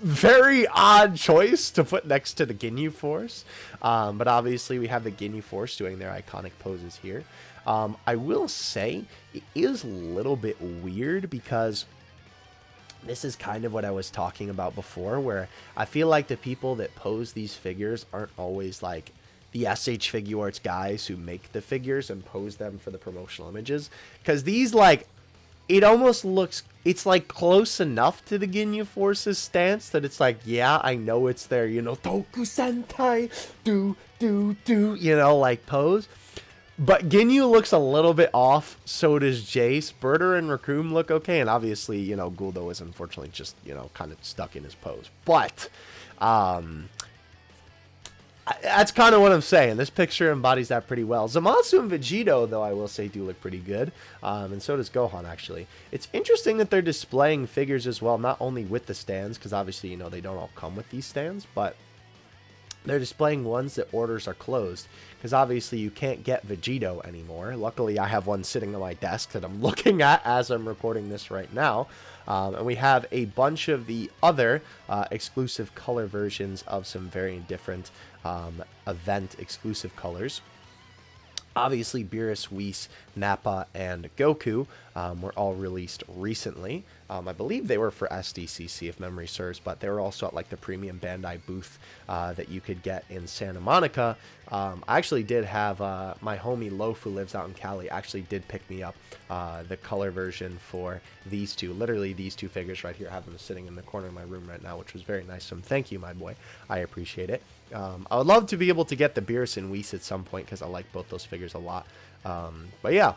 Very odd choice to put next to the Ginyu Force. But obviously we have the Ginyu Force doing their iconic poses here. I will say it is a little bit weird because this is kind of what I was talking about before, where I feel like the people that pose these figures aren't always like the SH Figuarts guys who make the figures and pose them for the promotional images. Because these, like, it almost looks, it's like close enough to the Ginyu Force's stance that it's like, yeah, I know it's their, you know, Toku Sentai, you know, like pose. But Ginyu looks a little bit off, so does Jace. Birder and Raccoon look okay, and obviously, you know, Guldo is unfortunately just, you know, kind of stuck in his pose. But, that's kind of what I'm saying. This picture embodies that pretty well. Zamasu and Vegito, though, I will say, do look pretty good. And so does Gohan, actually. It's interesting that they're displaying figures as well, not only with the stands, because obviously, you know, they don't all come with these stands, but they're displaying ones that orders are closed, because obviously you can't get Vegito anymore. Luckily, I have one sitting on my desk that I'm looking at as I'm recording this right now. And we have a bunch of the other exclusive color versions of some very different event exclusive colors. Obviously, Beerus, Whis, Nappa, and Goku were all released recently. I believe they were for SDCC, if memory serves, but they were also at like the premium Bandai booth that you could get in Santa Monica. I actually did have my homie Loaf, who lives out in Cali, actually did pick me up the color version for these two. Literally, these two figures right here. I have them sitting in the corner of my room right now, which was very nice of him. Thank you, my boy. I appreciate it. I would love to be able to get the Beerus and Whis at some point, because I like both those figures a lot. But yeah,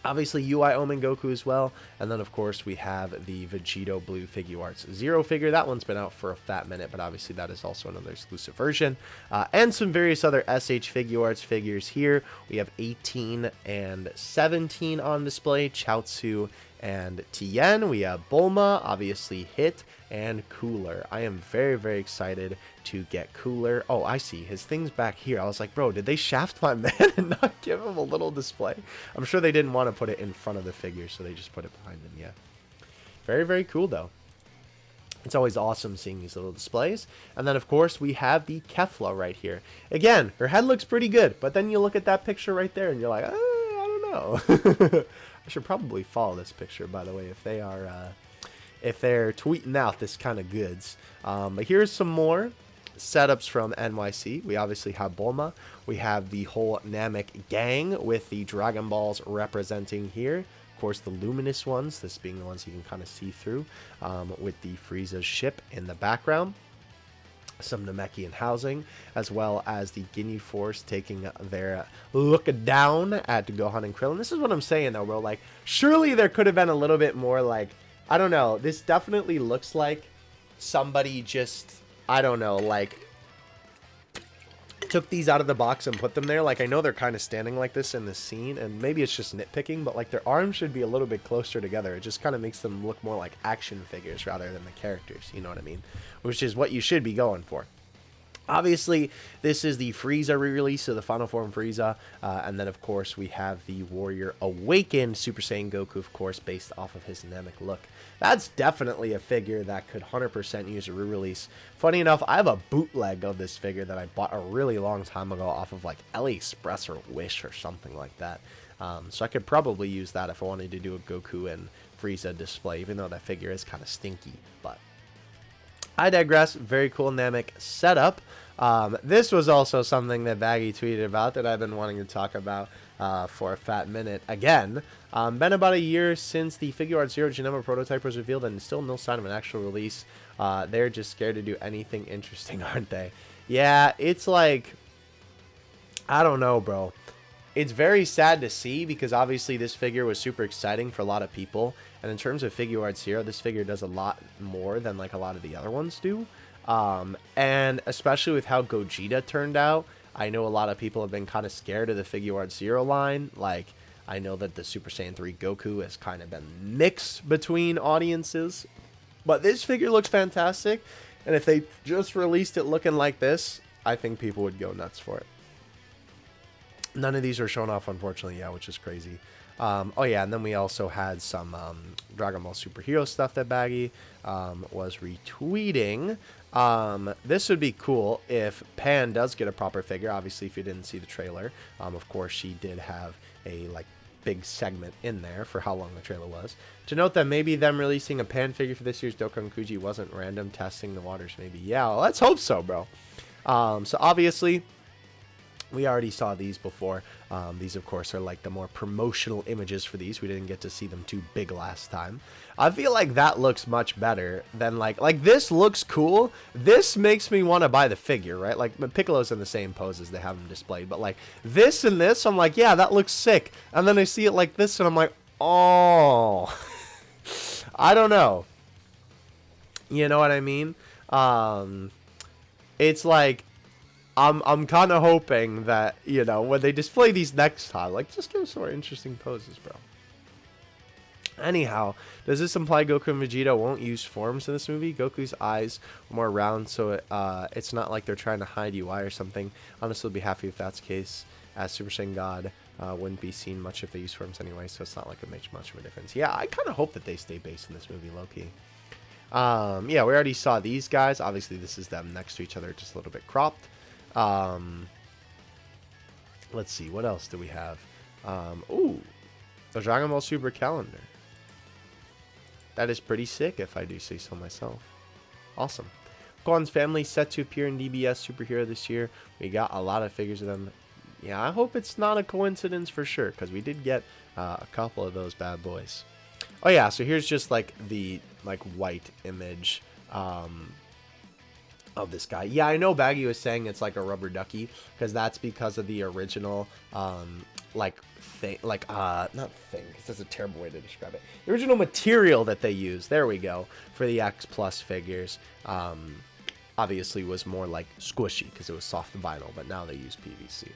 obviously UI Omen Goku as well. And then, of course, we have the Vegito Blue Figuarts Zero figure. That one's been out for a fat minute, but obviously that is also another exclusive version. And some various other SH Figuarts figures here. We have 18 and 17 on display. Chaozu and Tien. We have Bulma, obviously Hit, and Cooler. I am very, very excited to get Cooler. Oh, I see. His thing's back here. I was like, bro, did they shaft my man and not give him a little display? I'm sure they didn't want to put it in front of the figure, so they just put it behind him. Yeah. Very, very cool, though. It's always awesome seeing these little displays. And then, of course, we have the Kefla right here. Again, her head looks pretty good, but then you look at that picture right there, and you're like, I don't know. I should probably follow this picture, by the way, if they are, if they're tweeting out this kind of goods. But here's some more setups from NYC. We obviously have Bulma. We have the whole Namek gang with the Dragon Balls representing here. Of course, the luminous ones, this being the ones you can kind of see through, with the Frieza ship in the background. some Namekian housing, as well as the Ginyu Force taking their look down at Gohan and Krillin. This is what I'm saying, though, bro. Like, surely there could have been a little bit more, like, I don't know. This definitely looks like somebody just, I don't know, like, took these out of the box and put them there. Like, I know they're kind of standing like this in the scene, and maybe it's just nitpicking, but, like, their arms should be a little bit closer together. It just kind of makes them look more like action figures rather than the characters, you know what I mean? Which is what you should be going for. Obviously, this is the Frieza re-release of the Final Form Frieza, and then, of course, we have the Warrior Awakened Super Saiyan Goku, of course, based off of his Namek look. That's definitely a figure that could 100% use a re-release. Funny enough, I have a bootleg of this figure that I bought a really long time ago off of, like, AliExpress or Wish or something like that. So I could probably use that if I wanted to do a Goku and Frieza display, even though that figure is kind of stinky, but I digress. Very cool Namek setup. This was also something that Baggy tweeted about that I've been wanting to talk about for a fat minute. Again, been about a year since the Figuart Zero Genema prototype was revealed, and still no sign of an actual release. They're just scared to do anything interesting, aren't they? Yeah, it's like, I don't know, bro. It's very sad to see, because obviously this figure was super exciting for a lot of people. And in terms of Figuart Zero, this figure does a lot more than like a lot of the other ones do. And especially with how Gogeta turned out, I know a lot of people have been kind of scared of the Figuart Zero line. Like, I know that the Super Saiyan 3 Goku has kind of been mixed between audiences. But this figure looks fantastic. And if they just released it looking like this, I think people would go nuts for it. None of these are shown off, unfortunately, yeah, which is crazy. Oh, yeah, and then we also had some Dragon Ball Superhero stuff that Baggy was retweeting. This would be cool if Pan does get a proper figure. Obviously, if you didn't see the trailer, of course, she did have a, like, big segment in there for how long the trailer was. To note that maybe them releasing a Pan figure for this year's Dokkan Kuji wasn't random testing the waters, maybe. Yeah, well, let's hope so, bro. So, obviously, we already saw these before. These, of course, are like the more promotional images for these. We didn't get to see them too big last time. I feel like that looks much better than like this looks cool. This makes me want to buy the figure, right? Like, Piccolo's in the same pose as they have him displayed. But like this and this, I'm like, yeah, that looks sick. And then I see it like this and I'm like, oh, I don't know. You know what I mean? It's like, I'm kind of hoping that, you know, when they display these next time, like, just give us some more interesting poses, bro. Anyhow, does this imply Goku and Vegeta won't use forms in this movie? Goku's eyes are more round, so it's not like they're trying to hide UI or something. Honestly, I'd be happy if that's the case, as Super Saiyan God wouldn't be seen much if they use forms anyway, so it's not like it makes much of a difference. Yeah, I kind of hope that they stay based in this movie, low-key. Yeah, we already saw these guys. Obviously, this is them next to each other, just a little bit cropped. Let's see, what else do we have? Ooh, the Dragon Ball Super calendar. That is pretty sick, if I do say so myself. Awesome. Gohan's family set to appear in DBS Superhero this year. We got a lot of figures of them. Yeah, I hope it's not a coincidence for sure, because we did get a couple of those bad boys. Oh yeah, so here's just like the white image of this guy. Yeah, I know Baggy was saying it's like a rubber ducky, because that's because of the original not thing, because that's a terrible way to describe it. The original material that they used, there we go, for the X Plus figures, obviously was more like squishy because it was soft vinyl, but now they use PVC.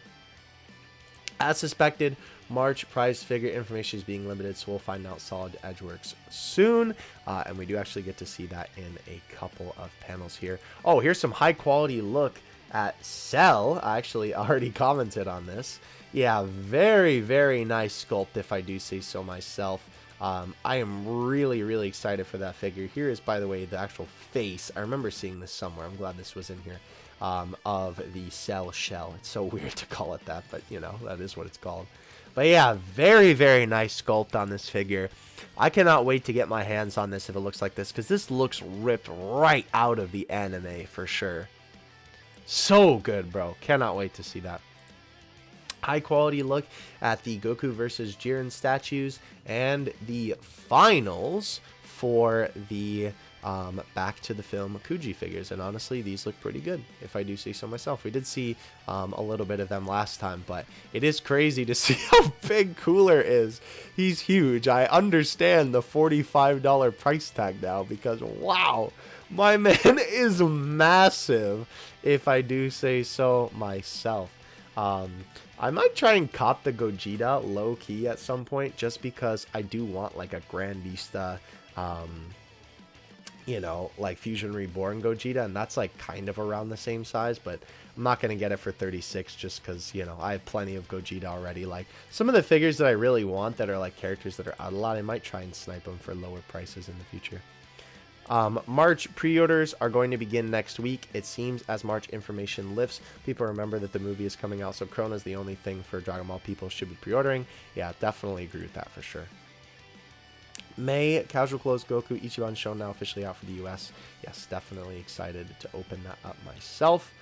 As suspected, March prize figure information is being limited, so we'll find out Solid Edgeworks soon. And we do actually get to see that in a couple of panels here. Oh, here's some high quality look at Cell. I actually already commented on this. Yeah, very, very nice sculpt, if I do say so myself. I am really, really excited for that figure. Here is, by the way, the actual face. I remember seeing this somewhere. I'm glad this was in here. Of the Cell shell. It's so weird to call it that, but you know, that is what it's called. But yeah, very, very nice sculpt on this figure. I cannot wait to get my hands on this if it looks like this, because this looks ripped right out of the anime for sure. So good, bro. Cannot wait to see that. High quality look at the Goku versus Jiren statues and the finals for the back to the film Kuji figures, and honestly these look pretty good if I do say so myself. We did see a little bit of them last time, but it is crazy to see how big Cooler is. He's huge. I understand the $45 price tag now, because wow, my man is massive if I do say so myself. I might try and cop the Gogeta low key at some point, just because I do want like a Grandista you know, like Fusion Reborn Gogeta, and that's like kind of around the same size, but I'm not going to get it for 36 just because, you know, I have plenty of Gogeta already. Like some of the figures that I really want that are like characters that are out a lot, I might try and snipe them for lower prices in the future. March pre-orders are going to begin next week. It seems as March information lifts, people remember that the movie is coming out, so Krona is the only thing for Dragon Ball people should be pre-ordering. Yeah, definitely agree with that for sure. May, Casual Clothes Goku Ichiban show now officially out for the US. Yes, definitely excited to open that up myself.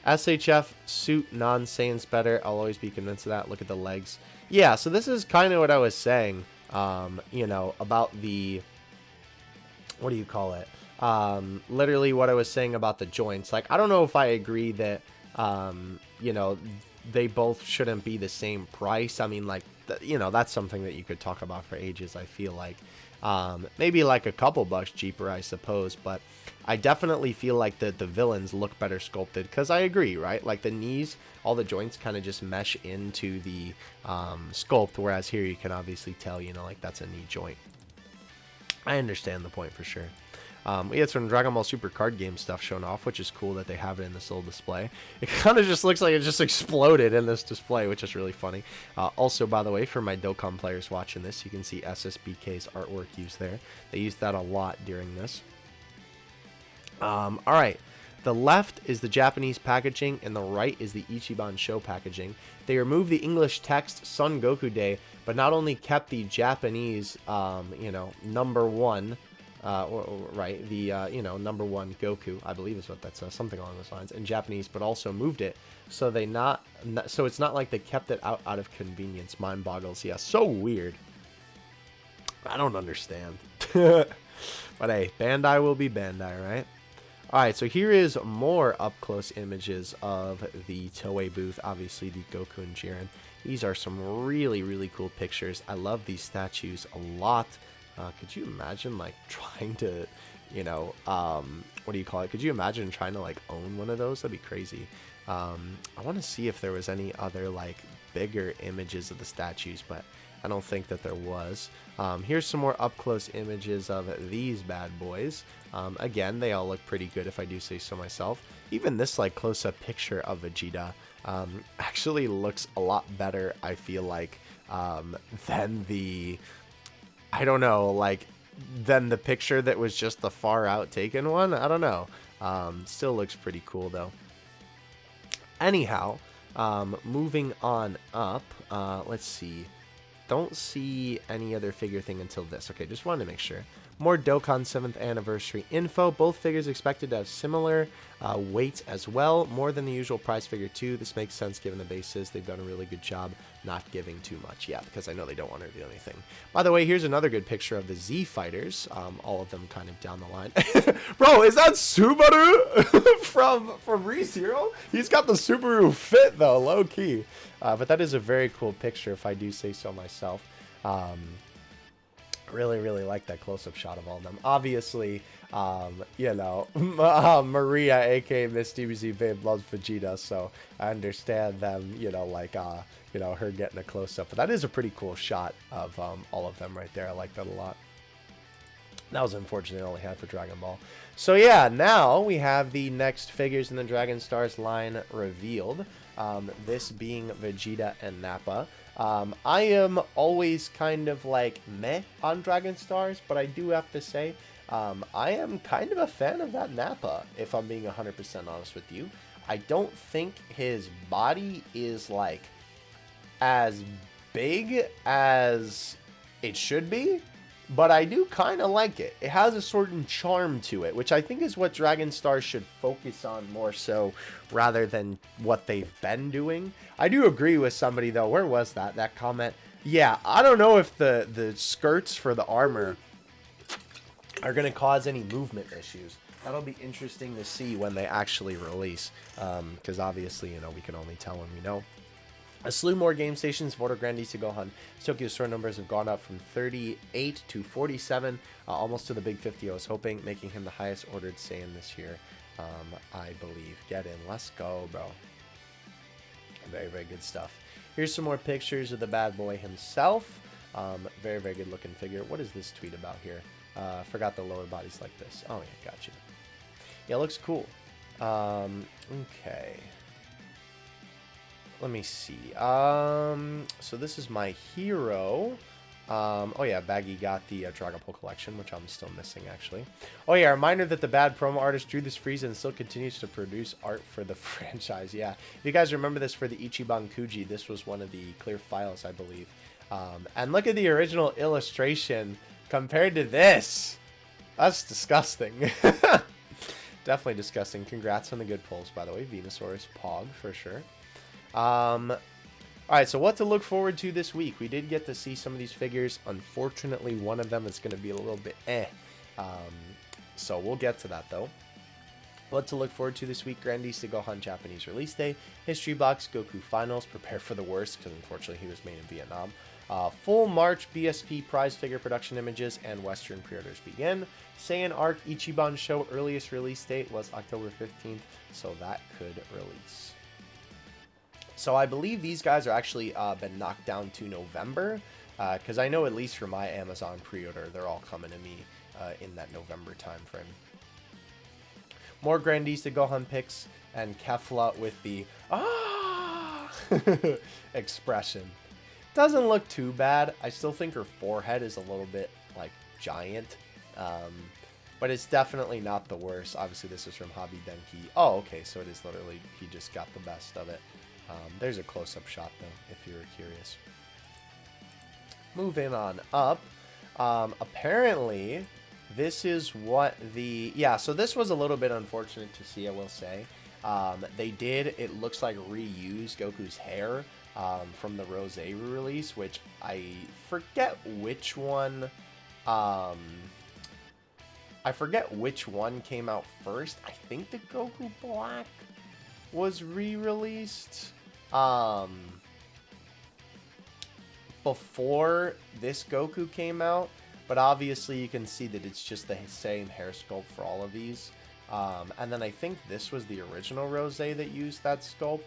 SHF suit non-Saiyans better. I'll always be convinced of that. Look at the legs. Yeah, so this is kind of what I was saying, you know, about the, what do you call it? Literally what I was saying about the joints. Like, I don't know if I agree that, you know, they both shouldn't be the same price. I mean, like, you know, that's something that you could talk about for ages, I feel like. Maybe like a couple bucks cheaper, I suppose, but I definitely feel like the villains look better sculpted, because I agree, right? Like the knees, all the joints kind of just mesh into the sculpt, whereas here you can obviously tell, you know, like that's a knee joint. I understand the point for sure. We had some Dragon Ball Super card game stuff shown off, which is cool that they have it in this little display. It kind of just looks like it just exploded in this display, which is really funny. Also, by the way, for my Dokkan players watching this, you can see SSBK's artwork used there. They used that a lot during this. All right. The left is the Japanese packaging, and the right is the Ichiban show packaging. They removed the English text Son Goku Day, but not only kept the Japanese, you know, #1, right, the, you know, #1 Goku, I believe is what that says, something along those lines, in Japanese, but also moved it, so they so it's not like they kept it out of convenience. Mind boggles. Yeah, so weird. I don't understand. But hey, Bandai will be Bandai, right? Alright, so here is more up-close images of the Toei booth, obviously the Goku and Jiren. These are some really, really cool pictures. I love these statues a lot. Could you imagine, like, trying to, you know, what do you call it? Could you imagine trying to, like, own one of those? That'd be crazy. I want to see if there was any other, like, bigger images of the statues, but I don't think that there was. Here's some more up-close images of these bad boys. Again, they all look pretty good if I do say so myself. Even this, like, close-up picture of Vegeta actually looks a lot better, I feel like, than the... I don't know, like, than the picture that was just the far out taken one. I don't know. Still looks pretty cool, though. Anyhow, moving on up, let's see. Don't see any other figure thing until this. Okay, just wanted to make sure. More Dokkan 7th anniversary info. Both figures expected to have similar weights as well. More than the usual prize figure too. This makes sense given the basis. They've done a really good job not giving too much. Yeah, because I know they don't want to reveal anything. By the way, here's another good picture of the Z fighters. All of them kind of down the line. Bro, is that Subaru from ReZero? He's got the Subaru fit though, low key. But that is a very cool picture if I do say so myself. Really, really like that close-up shot of all of them. Obviously, you know, Maria, aka Miss DBZ Babe, loves Vegeta, so I understand them, you know, like, you know, her getting a close-up. But that is a pretty cool shot of all of them right there. I like that a lot. That was unfortunately all I had for Dragon Ball. So yeah, now we have the next figures in the Dragon Stars line revealed. This being Vegeta and Nappa. I am always kind of like meh on Dragon Stars, but I do have to say, I am kind of a fan of that Nappa, if I'm being 100% honest with you. I don't think his body is like as big as it should be, but I do kind of like it. It has a certain charm to it, which I think is what Dragon Stars should focus on more so rather than what they've been doing. I do agree with somebody, though. Where was that comment? Yeah, I don't know if the skirts for the armor are going to cause any movement issues. That'll be interesting to see when they actually release, because obviously, you know, we can only tell when we know. A slew more game stations, Voto Grandies to Gohan. Tokyo store numbers have gone up from 38 to 47, almost to the big 50 I was hoping, making him the highest ordered Saiyan this year, I believe. Get in. Let's go, bro. Very, very good stuff. Here's some more pictures of the bad boy himself. Very, very good looking figure. What is this tweet about here? Forgot the lower body's like this. Oh, yeah, got you. Yeah, looks cool. Okay. Let me see. So this is my hero. Oh yeah, Baggy got the Dragon Ball collection, which I'm still missing, actually. Oh yeah, reminder that the bad promo artist drew this Frieza and still continues to produce art for the franchise. Yeah, if you guys remember this for the Ichiban Kuji, this was one of the clear files, I believe. And look at the original illustration compared to this. That's disgusting. Definitely disgusting. Congrats on the good pulls, by the way. Venusaurus Pog, for sure. Alright, so what to look forward to this week. We did get to see some of these figures. Unfortunately, one of them is going to be a little bit so we'll get to that, though. What to look forward to this week. Grandies to Gohan Japanese release day. History box, Goku finals. Prepare for the worst, because unfortunately he was made in Vietnam. Full March BSP prize figure production images and Western pre-orders begin. Saiyan Arc Ichiban show earliest release date was October 15th, so that could release. So I believe these guys are actually been knocked down to November, because I know at least for my Amazon pre-order, they're all coming to me in that November time frame. More Grandies to Gohan pics and Kefla with the expression. Doesn't look too bad. I still think her forehead is a little bit like giant, but it's definitely not the worst. Obviously, this is from Hobby Denki. Oh, okay, so it is literally he just got the best of it. There's a close-up shot, though, if you were curious. Moving on up. Apparently, this is what the... Yeah, so this was a little bit unfortunate to see, I will say. They did, it looks like, reuse Goku's hair from the Rose release, which I forget which one... I forget which one came out first. I think the Goku Black was re-released before this Goku came out, but obviously you can see that it's just the same hair sculpt for all of these. And then I think this was the original Rose that used that sculpt,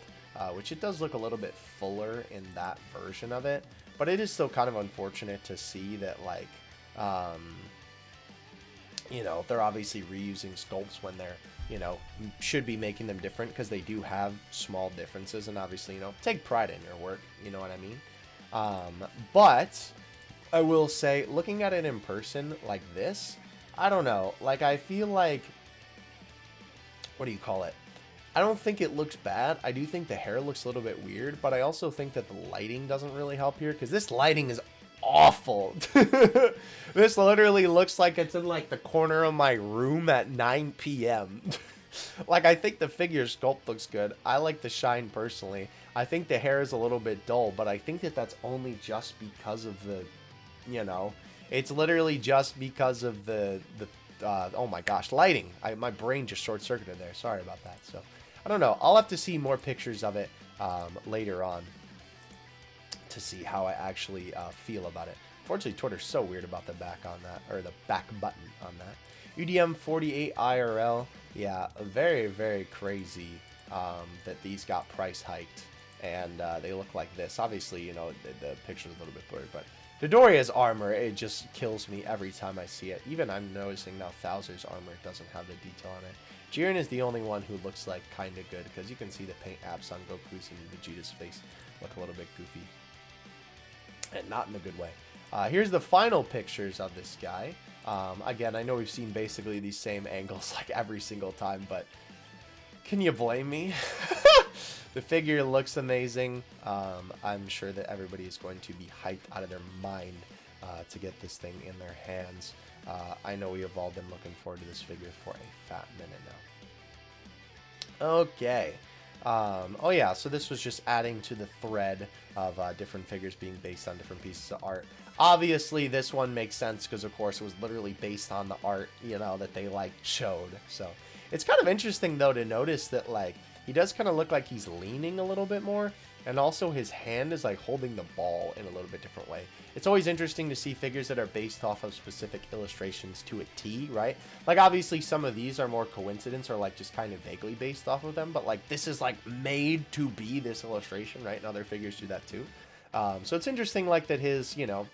which it does look a little bit fuller in that version of it, but it is still kind of unfortunate to see that, like, you know, they're obviously reusing sculpts when they're, you know, should be making them different, because they do have small differences, and obviously, you know, take pride in your work, you know what I mean? But I will say, looking at it in person like this, I don't know, like, I feel like, what do you call it? I don't think it looks bad. I do think the hair looks a little bit weird, but I also think that the lighting doesn't really help here, because this lighting is awful. This literally looks like it's in like the corner of my room at 9 p.m. Like, I think the figure sculpt looks good. I like the shine personally. I think the hair is a little bit dull, but I think that that's only just because of the, you know, it's literally just because of the oh my gosh, lighting. My brain just short-circuited there. Sorry about that. So I don't know. I'll have to see more pictures of it later on to see how I actually feel about it. Unfortunately, Twitter's so weird about the back on that, or the back button on that. UDM 48 IRL, yeah, very, very crazy that these got price hiked, and they look like this. Obviously, you know, the picture's a little bit blurry, but Dodoria's armor, it just kills me every time I see it. Even I'm noticing now Thouser's armor doesn't have the detail on it. Jiren is the only one who looks like kind of good, because you can see the paint apps on Goku's and Vegeta's face look a little bit goofy. And not in a good way. Here's the final pictures of this guy. Again, I know we've seen basically these same angles like every single time, but can you blame me? The figure looks amazing. I'm sure that everybody is going to be hyped out of their mind to get this thing in their hands. I know we have all been looking forward to this figure for a fat minute now. Okay. Oh yeah, so this was just adding to the thread of different figures being based on different pieces of art. Obviously, this one makes sense because, of course, it was literally based on the art, you know, that they, like, showed. So it's kind of interesting, though, to notice that, like, he does kind of look like he's leaning a little bit more. And also his hand is, like, holding the ball in a little bit different way. It's always interesting to see figures that are based off of specific illustrations to a T, right? Like, obviously, some of these are more coincidence or, like, just kind of vaguely based off of them. But, like, this is, like, made to be this illustration, right? And other figures do that, too. So it's interesting, like, that his, you know,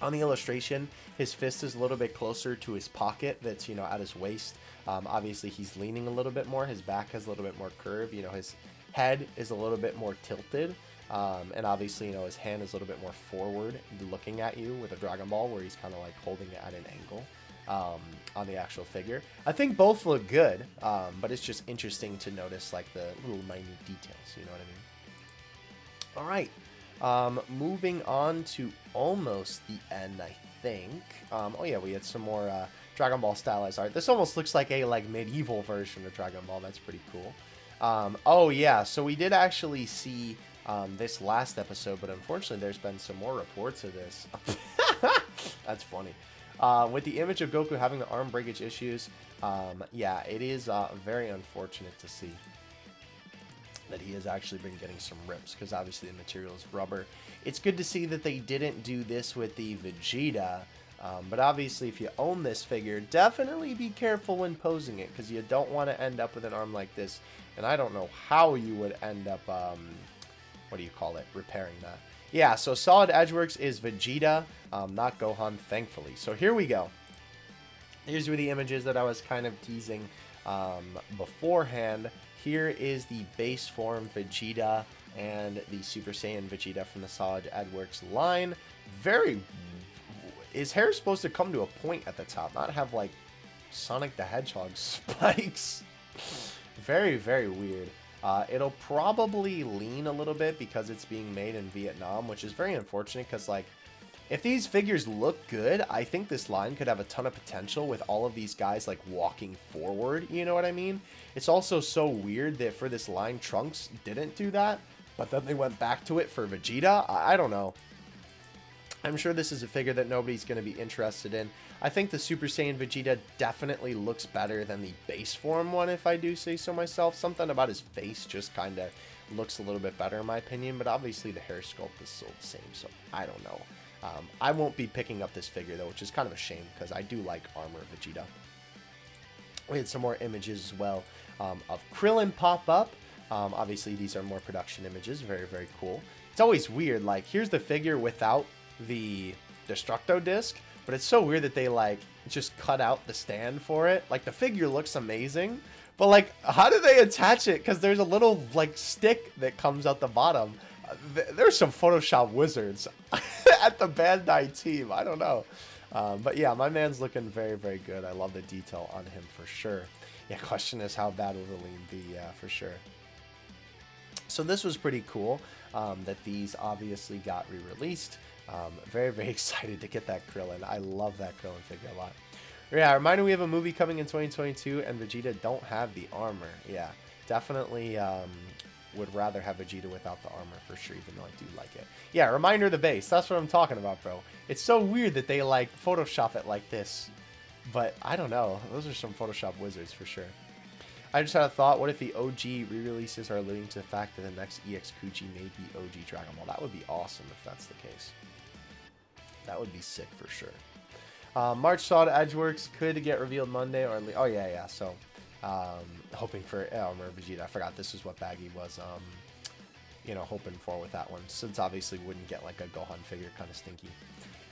on the illustration, his fist is a little bit closer to his pocket that's, you know, at his waist. Obviously, he's leaning a little bit more. His back has a little bit more curve. You know, his head is a little bit more tilted. And obviously, you know, his hand is a little bit more forward looking at you with a Dragon Ball where he's kind of like holding it at an angle on the actual figure. I think both look good, but it's just interesting to notice like the little minute details, you know what I mean? All right. Moving on to almost the end, I think. Oh yeah, we had some more Dragon Ball stylized art. This almost looks like a like medieval version of Dragon Ball. That's pretty cool. Oh yeah, so we did actually see this last episode, but unfortunately there's been some more reports of this. That's funny. With the image of Goku having the arm breakage issues, yeah, it is very unfortunate to see that he has actually been getting some rips, because obviously the material is rubber. It's good to see that they didn't do this with the Vegeta, but obviously if you own this figure, definitely be careful when posing it, because you don't want to end up with an arm like this, and I don't know how you would end up, what do you call it, repairing that. Yeah, so Solid Edgeworks is Vegeta, not Gohan, thankfully. So here we go. Here's where the images that I was kind of teasing beforehand. Here is the base form Vegeta and the Super Saiyan Vegeta from the Solid Edgeworks line. His hair is supposed to come to a point at the top, not have like Sonic the Hedgehog spikes. Very, very weird. It'll probably lean a little bit because it's being made in Vietnam, which is very unfortunate because, like, if these figures look good, I think this line could have a ton of potential with all of these guys, like, walking forward, you know what I mean? It's also so weird that for this line, Trunks didn't do that, but then they went back to it for Vegeta. I don't know. I'm sure this is a figure that nobody's going to be interested in. I think the Super Saiyan Vegeta definitely looks better than the base form one, if I do say so myself. Something about his face just kind of looks a little bit better in my opinion, but obviously the hair sculpt is still the same, so I don't know. I won't be picking up this figure though, which is kind of a shame because I do like Armor Vegeta. We had some more images as well of Krillin pop up. Obviously these are more production images, very, very cool. It's always weird, like here's the figure without the Destructo disc, but it's so weird that they like just cut out the stand for it. Like the figure looks amazing, but like how do they attach it? Because there's a little like stick that comes out the bottom. There's some Photoshop wizards at the Bandai team. I don't know. But yeah, my man's looking very, very good. I love the detail on him for sure. Yeah, question is how bad will the lean be? Yeah, for sure. So this was pretty cool that these obviously got re-released. Very, very excited to get that Krillin. I love that Krillin figure a lot. Yeah, reminder, we have a movie coming in 2022 and Vegeta don't have the armor. Yeah, definitely would rather have Vegeta without the armor for sure, even though I do like it. Yeah, reminder the base. That's what I'm talking about, bro. It's so weird that they like Photoshop it like this. But I don't know. Those are some Photoshop wizards for sure. I just had a thought. What if the OG re-releases are alluding to the fact that the next EX Kuji may be OG Dragon Ball? That would be awesome if that's the case. That would be sick for sure. March Solid Edgeworks could get revealed Monday or oh yeah. So hoping for Armor Vegeta. I forgot this is what Baggy was you know, hoping for with that one, since obviously wouldn't get like a Gohan figure, kind of stinky.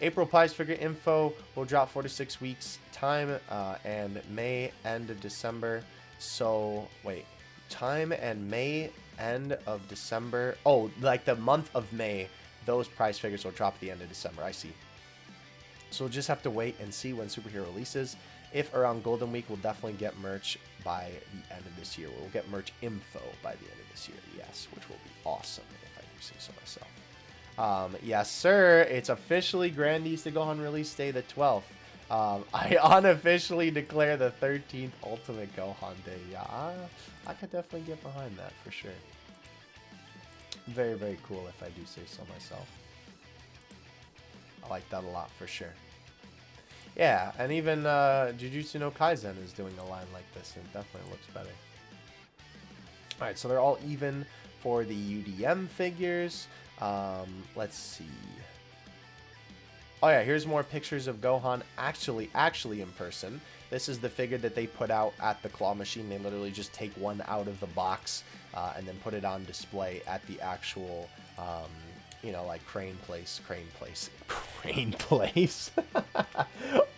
April prize figure info will drop 4 to 6 weeks time and May end of December. So wait, time and May end of December. Oh, like the month of May, those prize figures will drop at the end of December. I see. So we'll just have to wait and see when Superhero releases. If around Golden Week, we'll definitely get merch by the end of this year. We'll get merch info by the end of this year, yes, which will be awesome if I do say so myself. Yes, sir. It's officially Grand East to Gohan release day the 12th. I unofficially declare the 13th Ultimate Gohan Day. Yeah, I could definitely get behind that for sure. Very, very cool if I do say so myself. I like that a lot for sure. Yeah, and even Jujutsu no Kaisen is doing a line like this, and it definitely looks better. Alright, so they're all even for the UDM figures. Let's see. Oh yeah, here's more pictures of Gohan actually in person. This is the figure that they put out at the claw machine. They literally just take one out of the box and then put it on display at the actual, you know, like crane place.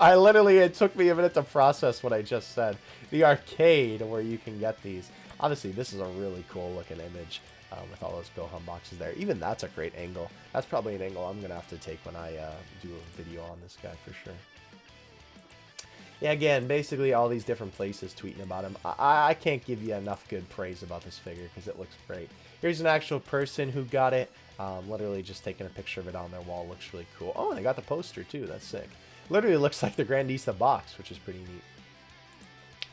I literally, it took me a minute to process what I just said. The arcade where you can get these. Obviously, this is a really cool looking image with all those Gohan boxes there. Even that's a great angle. That's probably an angle I'm going to have to take when I do a video on this guy for sure. Yeah, again, basically all these different places tweeting about him. I can't give you enough good praise about this figure because it looks great. Here's an actual person who got it. Literally just taking a picture of it on their wall. Looks really cool. Oh, and they got the poster too. That's sick. Literally looks like the Grandista box, which is pretty neat.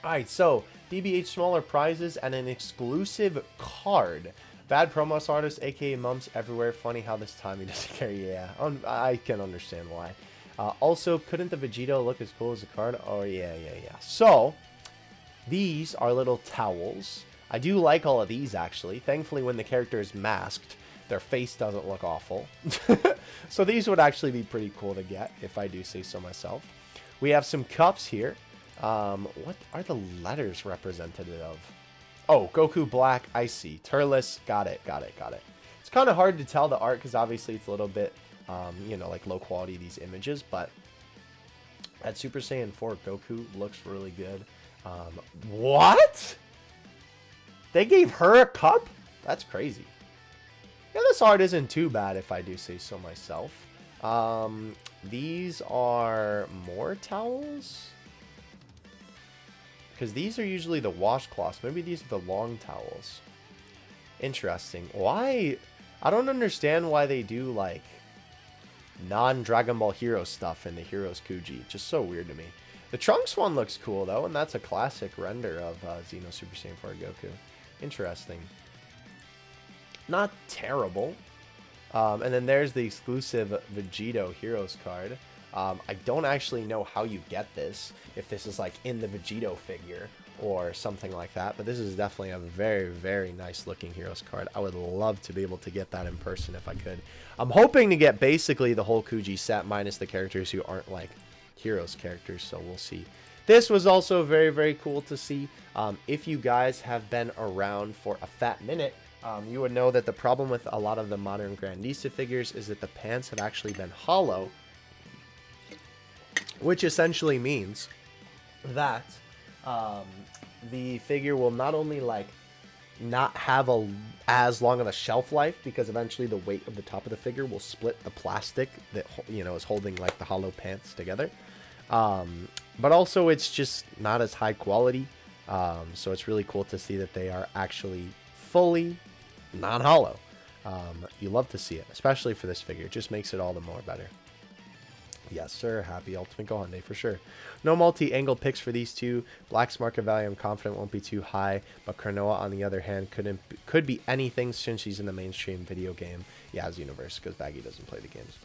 Alright, so BBH smaller prizes and an exclusive card. Bad promos artist, aka Mumps everywhere. Funny how this time he doesn't carry. Yeah, I can understand why. Also, couldn't the Vegito look as cool as the card? Oh, yeah. So, these are little towels. I do like all of these, actually. Thankfully, when the character is masked, their face doesn't look awful. So, these would actually be pretty cool to get, if I do say so myself. We have some cups here. What are the letters representative of? Oh, Goku Black, I see. Turles, got it. It's kind of hard to tell the art because obviously it's a little bit... you know, like low quality these images, but that Super Saiyan 4 Goku looks really good. What? They gave her a cup? That's crazy. Yeah, this art isn't too bad if I do say so myself. These are more towels? Because these are usually the washcloths. Maybe these are the long towels. Interesting. Why? I don't understand why they do, like, non-Dragon Ball Hero stuff in the Heroes Kuji. Just so weird to me. The Trunks one looks cool, though, and that's a classic render of Xeno Super Saiyan 4 Goku. Interesting. Not terrible. And then there's the exclusive Vegito Heroes card. I don't actually know how you get this, if this is like in the Vegito figure or something like that, but this is definitely a very, very nice looking Heroes card. I would love to be able to get that in person if I could. I'm hoping to get basically the whole Kuji set minus the characters who aren't like Heroes characters, so we'll see. This was also very, very cool to see. If you guys have been around for a fat minute, you would know that the problem with a lot of the modern Grandista figures is that the pants have actually been hollow, which essentially means that the figure will not only like not have as long of a shelf life, because eventually the weight of the top of the figure will split the plastic that, you know, is holding like the hollow pants together, but also it's just not as high quality. So it's really cool to see that they are actually fully non-hollow. You love to see it, especially for this figure. It just makes it all the more better. Yes, sir. Happy Ultimate Gohan Day for sure. No multi-angle picks for these two. Black's market value, I'm confident, won't be too high, but Cronoa, on the other hand, could be anything since she's in the mainstream video game. Yeah, Xenoverse, because Baggy doesn't play the games.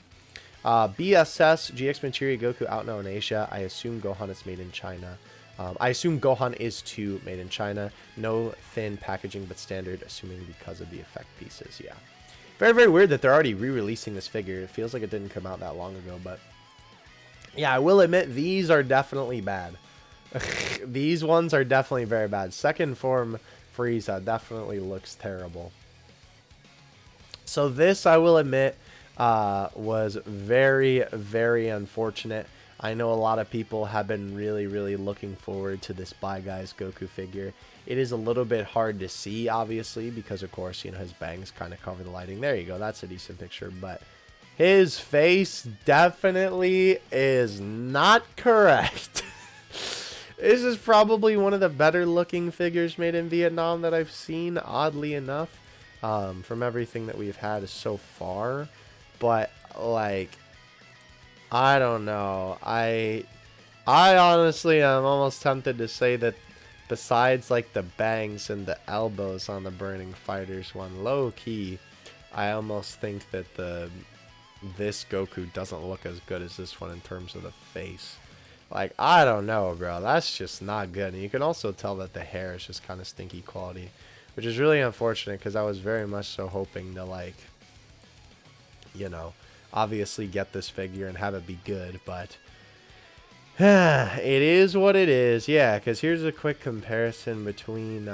BSS, GX Materia Goku out now in Asia. I assume Gohan is made in China. I assume Gohan is too made in China. No thin packaging, but standard, assuming because of the effect pieces. Yeah. Very, very weird that they're already re-releasing this figure. It feels like it didn't come out that long ago, but... yeah, I will admit, these are definitely bad. These ones are definitely very bad. Second form Frieza definitely looks terrible. So this, I will admit, was very, very unfortunate. I know a lot of people have been really, really looking forward to this Bye Guys Goku figure. It is a little bit hard to see, obviously, because, of course, you know, his bangs kind of cover the lighting. There you go. That's a decent picture, but... his face definitely is not correct. This is probably one of the better looking figures made in Vietnam that I've seen, oddly enough, from everything that we've had so far. But, like, I don't know. I honestly am almost tempted to say that besides like the bangs and the elbows on the Burning Fighters one, low key, I almost think that this Goku doesn't look as good as this one in terms of the face. Like, I don't know, bro. That's just not good. And you can also tell that the hair is just kind of stinky quality, which is really unfortunate because I was very much so hoping to, like, you know, obviously get this figure and have it be good, but it is what it is. Yeah, because here's a quick comparison between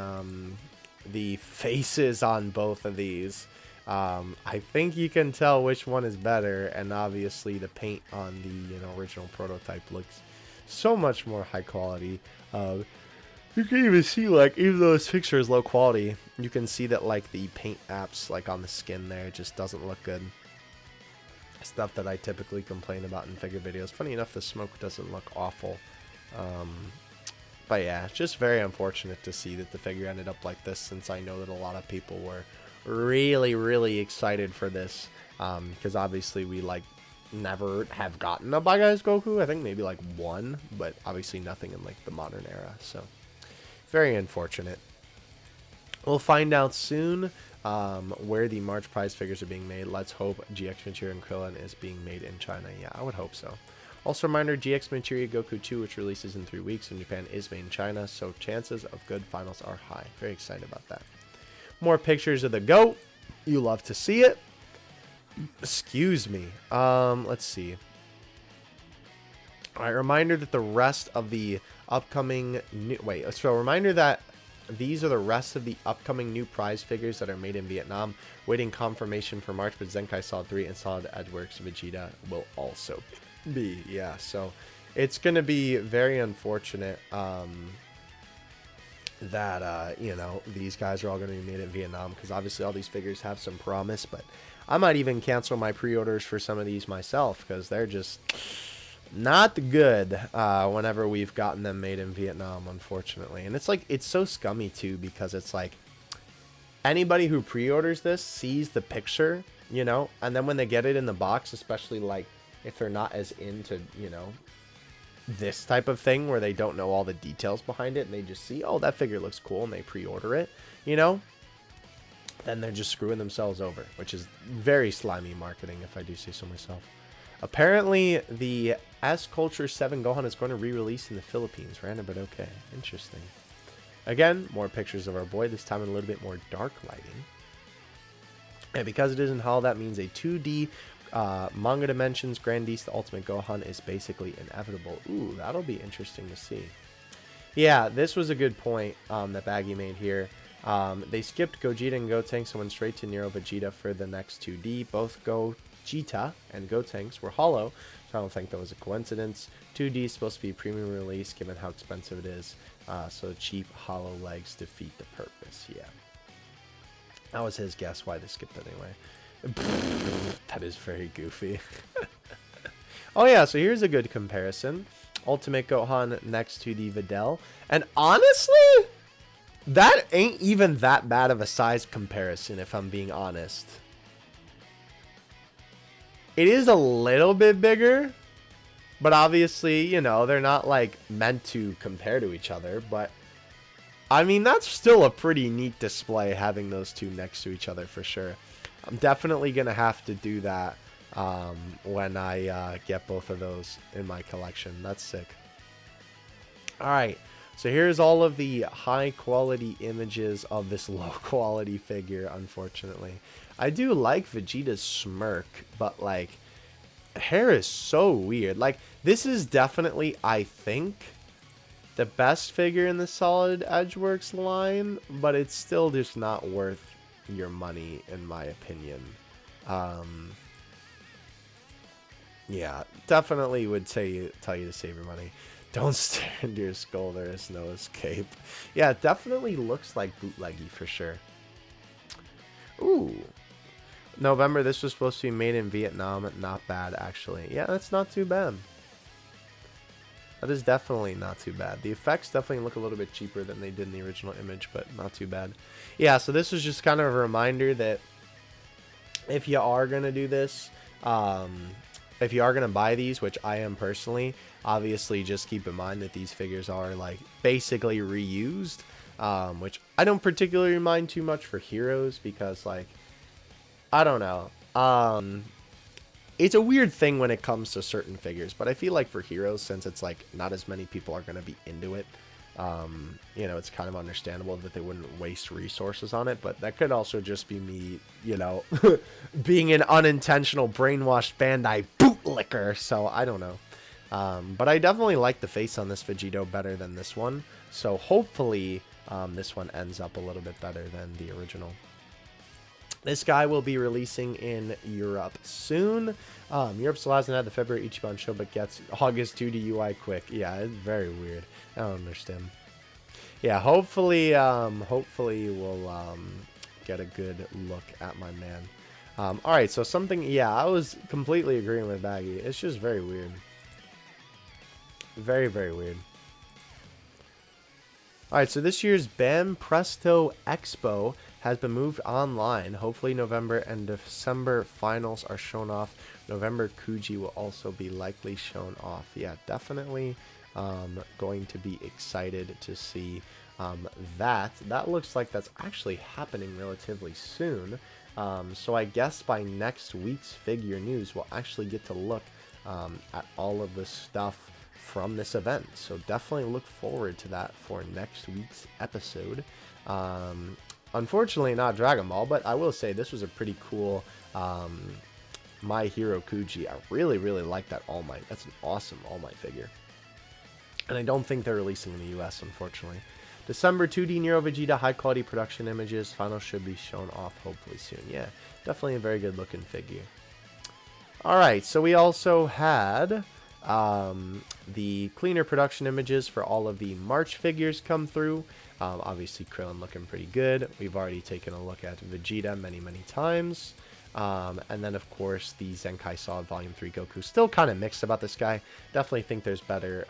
the faces on both of these. I think you can tell which one is better, and obviously the paint on the original prototype looks so much more high quality. You can even see, like, even though this picture is low quality, you can see that like the paint apps like on the skin there just doesn't look good. Stuff that I typically complain about in figure videos. Funny enough, the smoke doesn't look awful. But yeah, it's just very unfortunate to see that the figure ended up like this, since I know that a lot of people were really excited for this. Because obviously we like never have gotten a Bye Guys Goku. I think maybe like one, but obviously nothing in like the modern era. So very unfortunate. We'll find out soon where the March prize figures are being made. Let's hope GX Materia and Krillin is being made in China. Yeah, I would hope so. Also, reminder, GX Materia Goku 2, which releases in 3 weeks in Japan, is made in China, so chances of good finals are high. Very excited about that. More pictures of the GOAT. You love to see it. Excuse me. Let's see. All right, reminder that the rest of the upcoming reminder that these are the rest of the upcoming new prize figures that are made in Vietnam. Waiting confirmation for March, but Zenkai Solid 3 and Solid Edgeworks Vegeta will also be. Yeah, so it's going to be very unfortunate that, these guys are all going to be made in Vietnam, because obviously all these figures have some promise, but I might even cancel my pre-orders for some of these myself, because they're just not good whenever we've gotten them made in Vietnam, unfortunately. And it's like, it's so scummy too, because it's like anybody who pre-orders this sees the picture, and then when they get it in the box, especially like if they're not as into, this type of thing where they don't know all the details behind it and they just see, oh, that figure looks cool, and they pre-order it, then they're just screwing themselves over, which is very slimy marketing, if I do say so myself. Apparently, the S Culture 7 Gohan is going to re-release in the Philippines. Random, but okay. Interesting. Again, more pictures of our boy, this time in a little bit more dark lighting. And because it is in HAL, that means a 2D Manga Dimensions Grandis, the Ultimate Gohan, is basically inevitable. Ooh, that'll be interesting to see. Yeah, this was a good point that Baggy made here. They skipped Gogeta and Gotenks and went straight to Nero Vegeta for the next 2D. Both Gogeta and Gotenks were hollow, so I don't think that was a coincidence. 2D is supposed to be a premium release given how expensive it is, so cheap hollow legs defeat the purpose. Yeah, that was his guess why they skipped it anyway. That is very goofy. Oh yeah, so here's a good comparison. Ultimate Gohan next to the Videl. And honestly, that ain't even that bad of a size comparison, if I'm being honest. It is a little bit bigger, but obviously, they're not like meant to compare to each other. But I mean, that's still a pretty neat display, having those two next to each other for sure. I'm definitely going to have to do that when I get both of those in my collection. That's sick. Alright, so here's all of the high quality images of this low quality figure, unfortunately. I do like Vegeta's smirk, but like, hair is so weird. Like, this is definitely, I think, the best figure in the Solid Edgeworks line, but it's still just not worth your money, in my opinion. Yeah, definitely would tell you to save your money. Don't stare into your skull, there is no escape. Yeah, it definitely looks like bootleggy for sure. Ooh. November, this was supposed to be made in Vietnam. Not bad, actually. Yeah, that's not too bad. That is definitely not too bad. The effects definitely look a little bit cheaper than they did in the original image, but not too bad. Yeah, so this was just kind of a reminder that if you are going to do this, if you are going to buy these, which I am personally, Obviously, just keep in mind that these figures are like basically reused, which I don't particularly mind too much for heroes because like, I don't know. It's a weird thing when it comes to certain figures, but I feel like for heroes, since it's like not as many people are going to be into it, you know, it's kind of understandable that they wouldn't waste resources on it, but that could also just be me, you know, being an unintentional brainwashed Bandai bootlicker, so I don't know. But I definitely like the face on this Vegito better than this one, so hopefully this one ends up a little bit better than the original. This guy will be releasing in Europe soon. Europe still hasn't had the February Ichiban show, but gets August 2 to UI quick. Yeah, it's very weird. I don't understand. Yeah, hopefully we'll get a good look at my man. Alright, so something, yeah, I was completely agreeing with Baggy. It's just very weird. Very, very weird. Alright, so this year's Bam Presto Expo has been moved online. Hopefully November and December finals are shown off. November Kuji will also be likely shown off. Yeah, definitely going to be excited to see that. That looks like that's actually happening relatively soon. So I guess by next week's figure news, we'll actually get to look at all of the stuff from this event. So definitely look forward to that for next week's episode. Unfortunately not Dragon Ball, but I will say this was a pretty cool My Hero Kuji. I really like that All Might. That's an awesome All Might figure. And I don't think they're releasing in the US, unfortunately. December 2D Nero Vegeta high quality production images. Final should be shown off hopefully soon. Yeah, definitely a very good looking figure. Alright, so we also had the cleaner production images for all of the March figures come through. Obviously Krillin looking pretty good. We've already taken a look at Vegeta many times. And then of course the Zenkai Solid Volume 3 Goku. Still kind of mixed about this guy. Definitely think there's better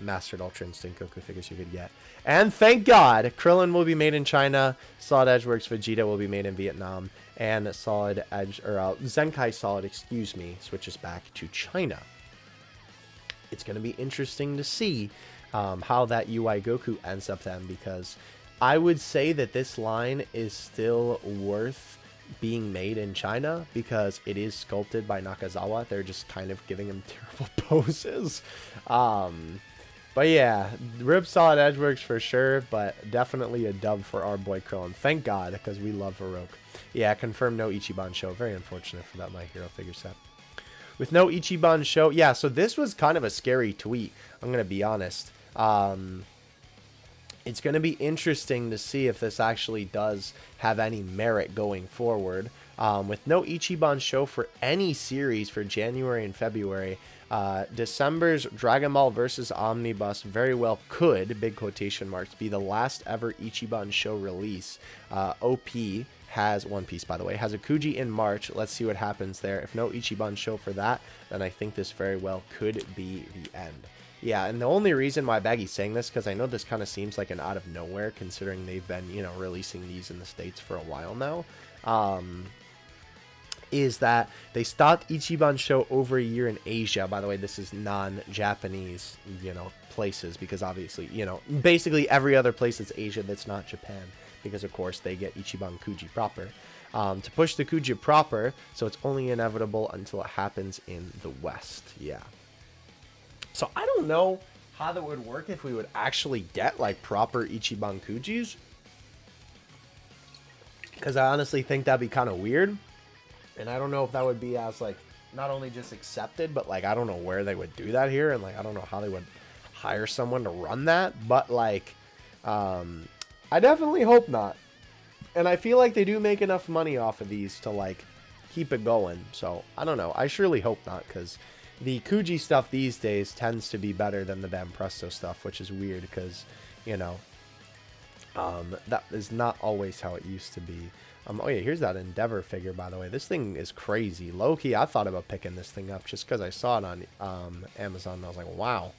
Mastered Ultra Instinct Goku figures you could get. And thank God, Krillin will be made in China. Solid Edgeworks Vegeta will be made in Vietnam. And Solid Edge, or Zenkai Solid, excuse me, switches back to China. It's going to be interesting to see how that UI Goku ends up then, because I would say that this line is still worth being made in China because it is sculpted by Nakazawa. They're just kind of giving him terrible poses. But yeah, Rip Solid Edgeworks for sure, but definitely a dub for our boy Krillin. Thank God, because we love Heroic. Yeah, confirmed no Ichiban show. Very unfortunate for that My Hero figure set. With no Ichiban show, yeah, so this was kind of a scary tweet, I'm going to be honest. It's going to be interesting to see if this actually does have any merit going forward. With no Ichiban show for any series for January and February, December's Dragon Ball vs. Omnibus very well could, big quotation marks, be the last ever Ichiban show release. OP has, One Piece by the way, has a Kuji in March. Let's see what happens there. If no Ichiban show for that, then I think this very well could be the end. Yeah, and the only reason why Baggy's saying this, because I know this kind of seems like an out of nowhere, considering they've been, you know, releasing these in the States for a while now, is that they stopped Ichiban show over a year in Asia. By the way, this is non-Japanese, you know, places, because obviously, you know, basically every other place that's Asia that's not Japan, because of course they get Ichiban Kuji proper. To push the Kuji proper, so it's only inevitable until it happens in the West. Yeah. So I don't know how that would work if we would actually get like proper Ichiban Kujis, because I honestly think that'd be kind of weird, and I don't know if that would be as like not only just accepted, but like I don't know where they would do that here, and like I don't know how they would hire someone to run that, but like I definitely hope not, and I feel like they do make enough money off of these to like keep it going. So I don't know, I surely hope not, because the Kuji stuff these days tends to be better than the Bam Presto stuff, which is weird because, you know, that is not always how it used to be. Oh yeah, here's that Endeavor figure, by the way. This thing is crazy. Low-key, I thought about picking this thing up just because I saw it on Amazon, and I was like, wow.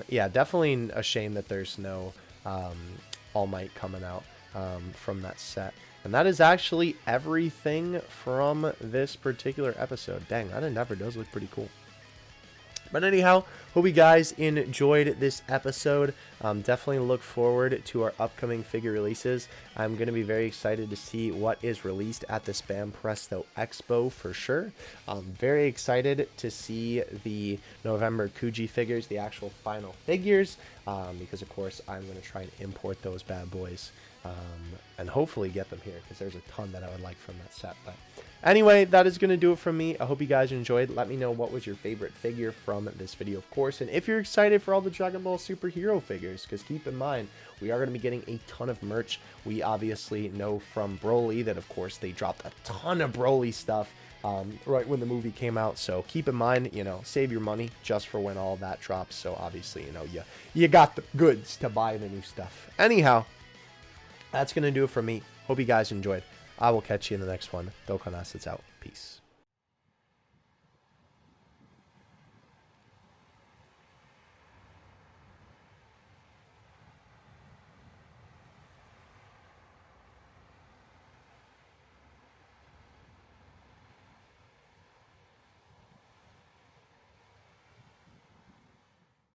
Yeah, definitely a shame that there's no All Might coming out from that set. And that is actually everything from this particular episode. Dang, that Endeavor does look pretty cool. But anyhow, hope you guys enjoyed this episode. Definitely look forward to our upcoming figure releases. I'm going to be very excited to see what is released at the Spam Presto Expo for sure. Very excited to see the November Kuji figures, the actual final figures, because of course I'm going to try and import those bad boys and hopefully get them here because there's a ton that I would like from that set. But anyway, that is going to do it from me. I hope you guys enjoyed. Let me know what was your favorite figure from this video, of course. And if you're excited for all the Dragon Ball superhero figures, because keep in mind, we are going to be getting a ton of merch. We obviously know from Broly that, of course, they dropped a ton of Broly stuff right when the movie came out. So keep in mind, you know, save your money just for when all that drops. So obviously, you know, you got the goods to buy the new stuff. Anyhow, that's going to do it for me. Hope you guys enjoyed. I will catch you in the next one. Dokkan Assets out. Peace.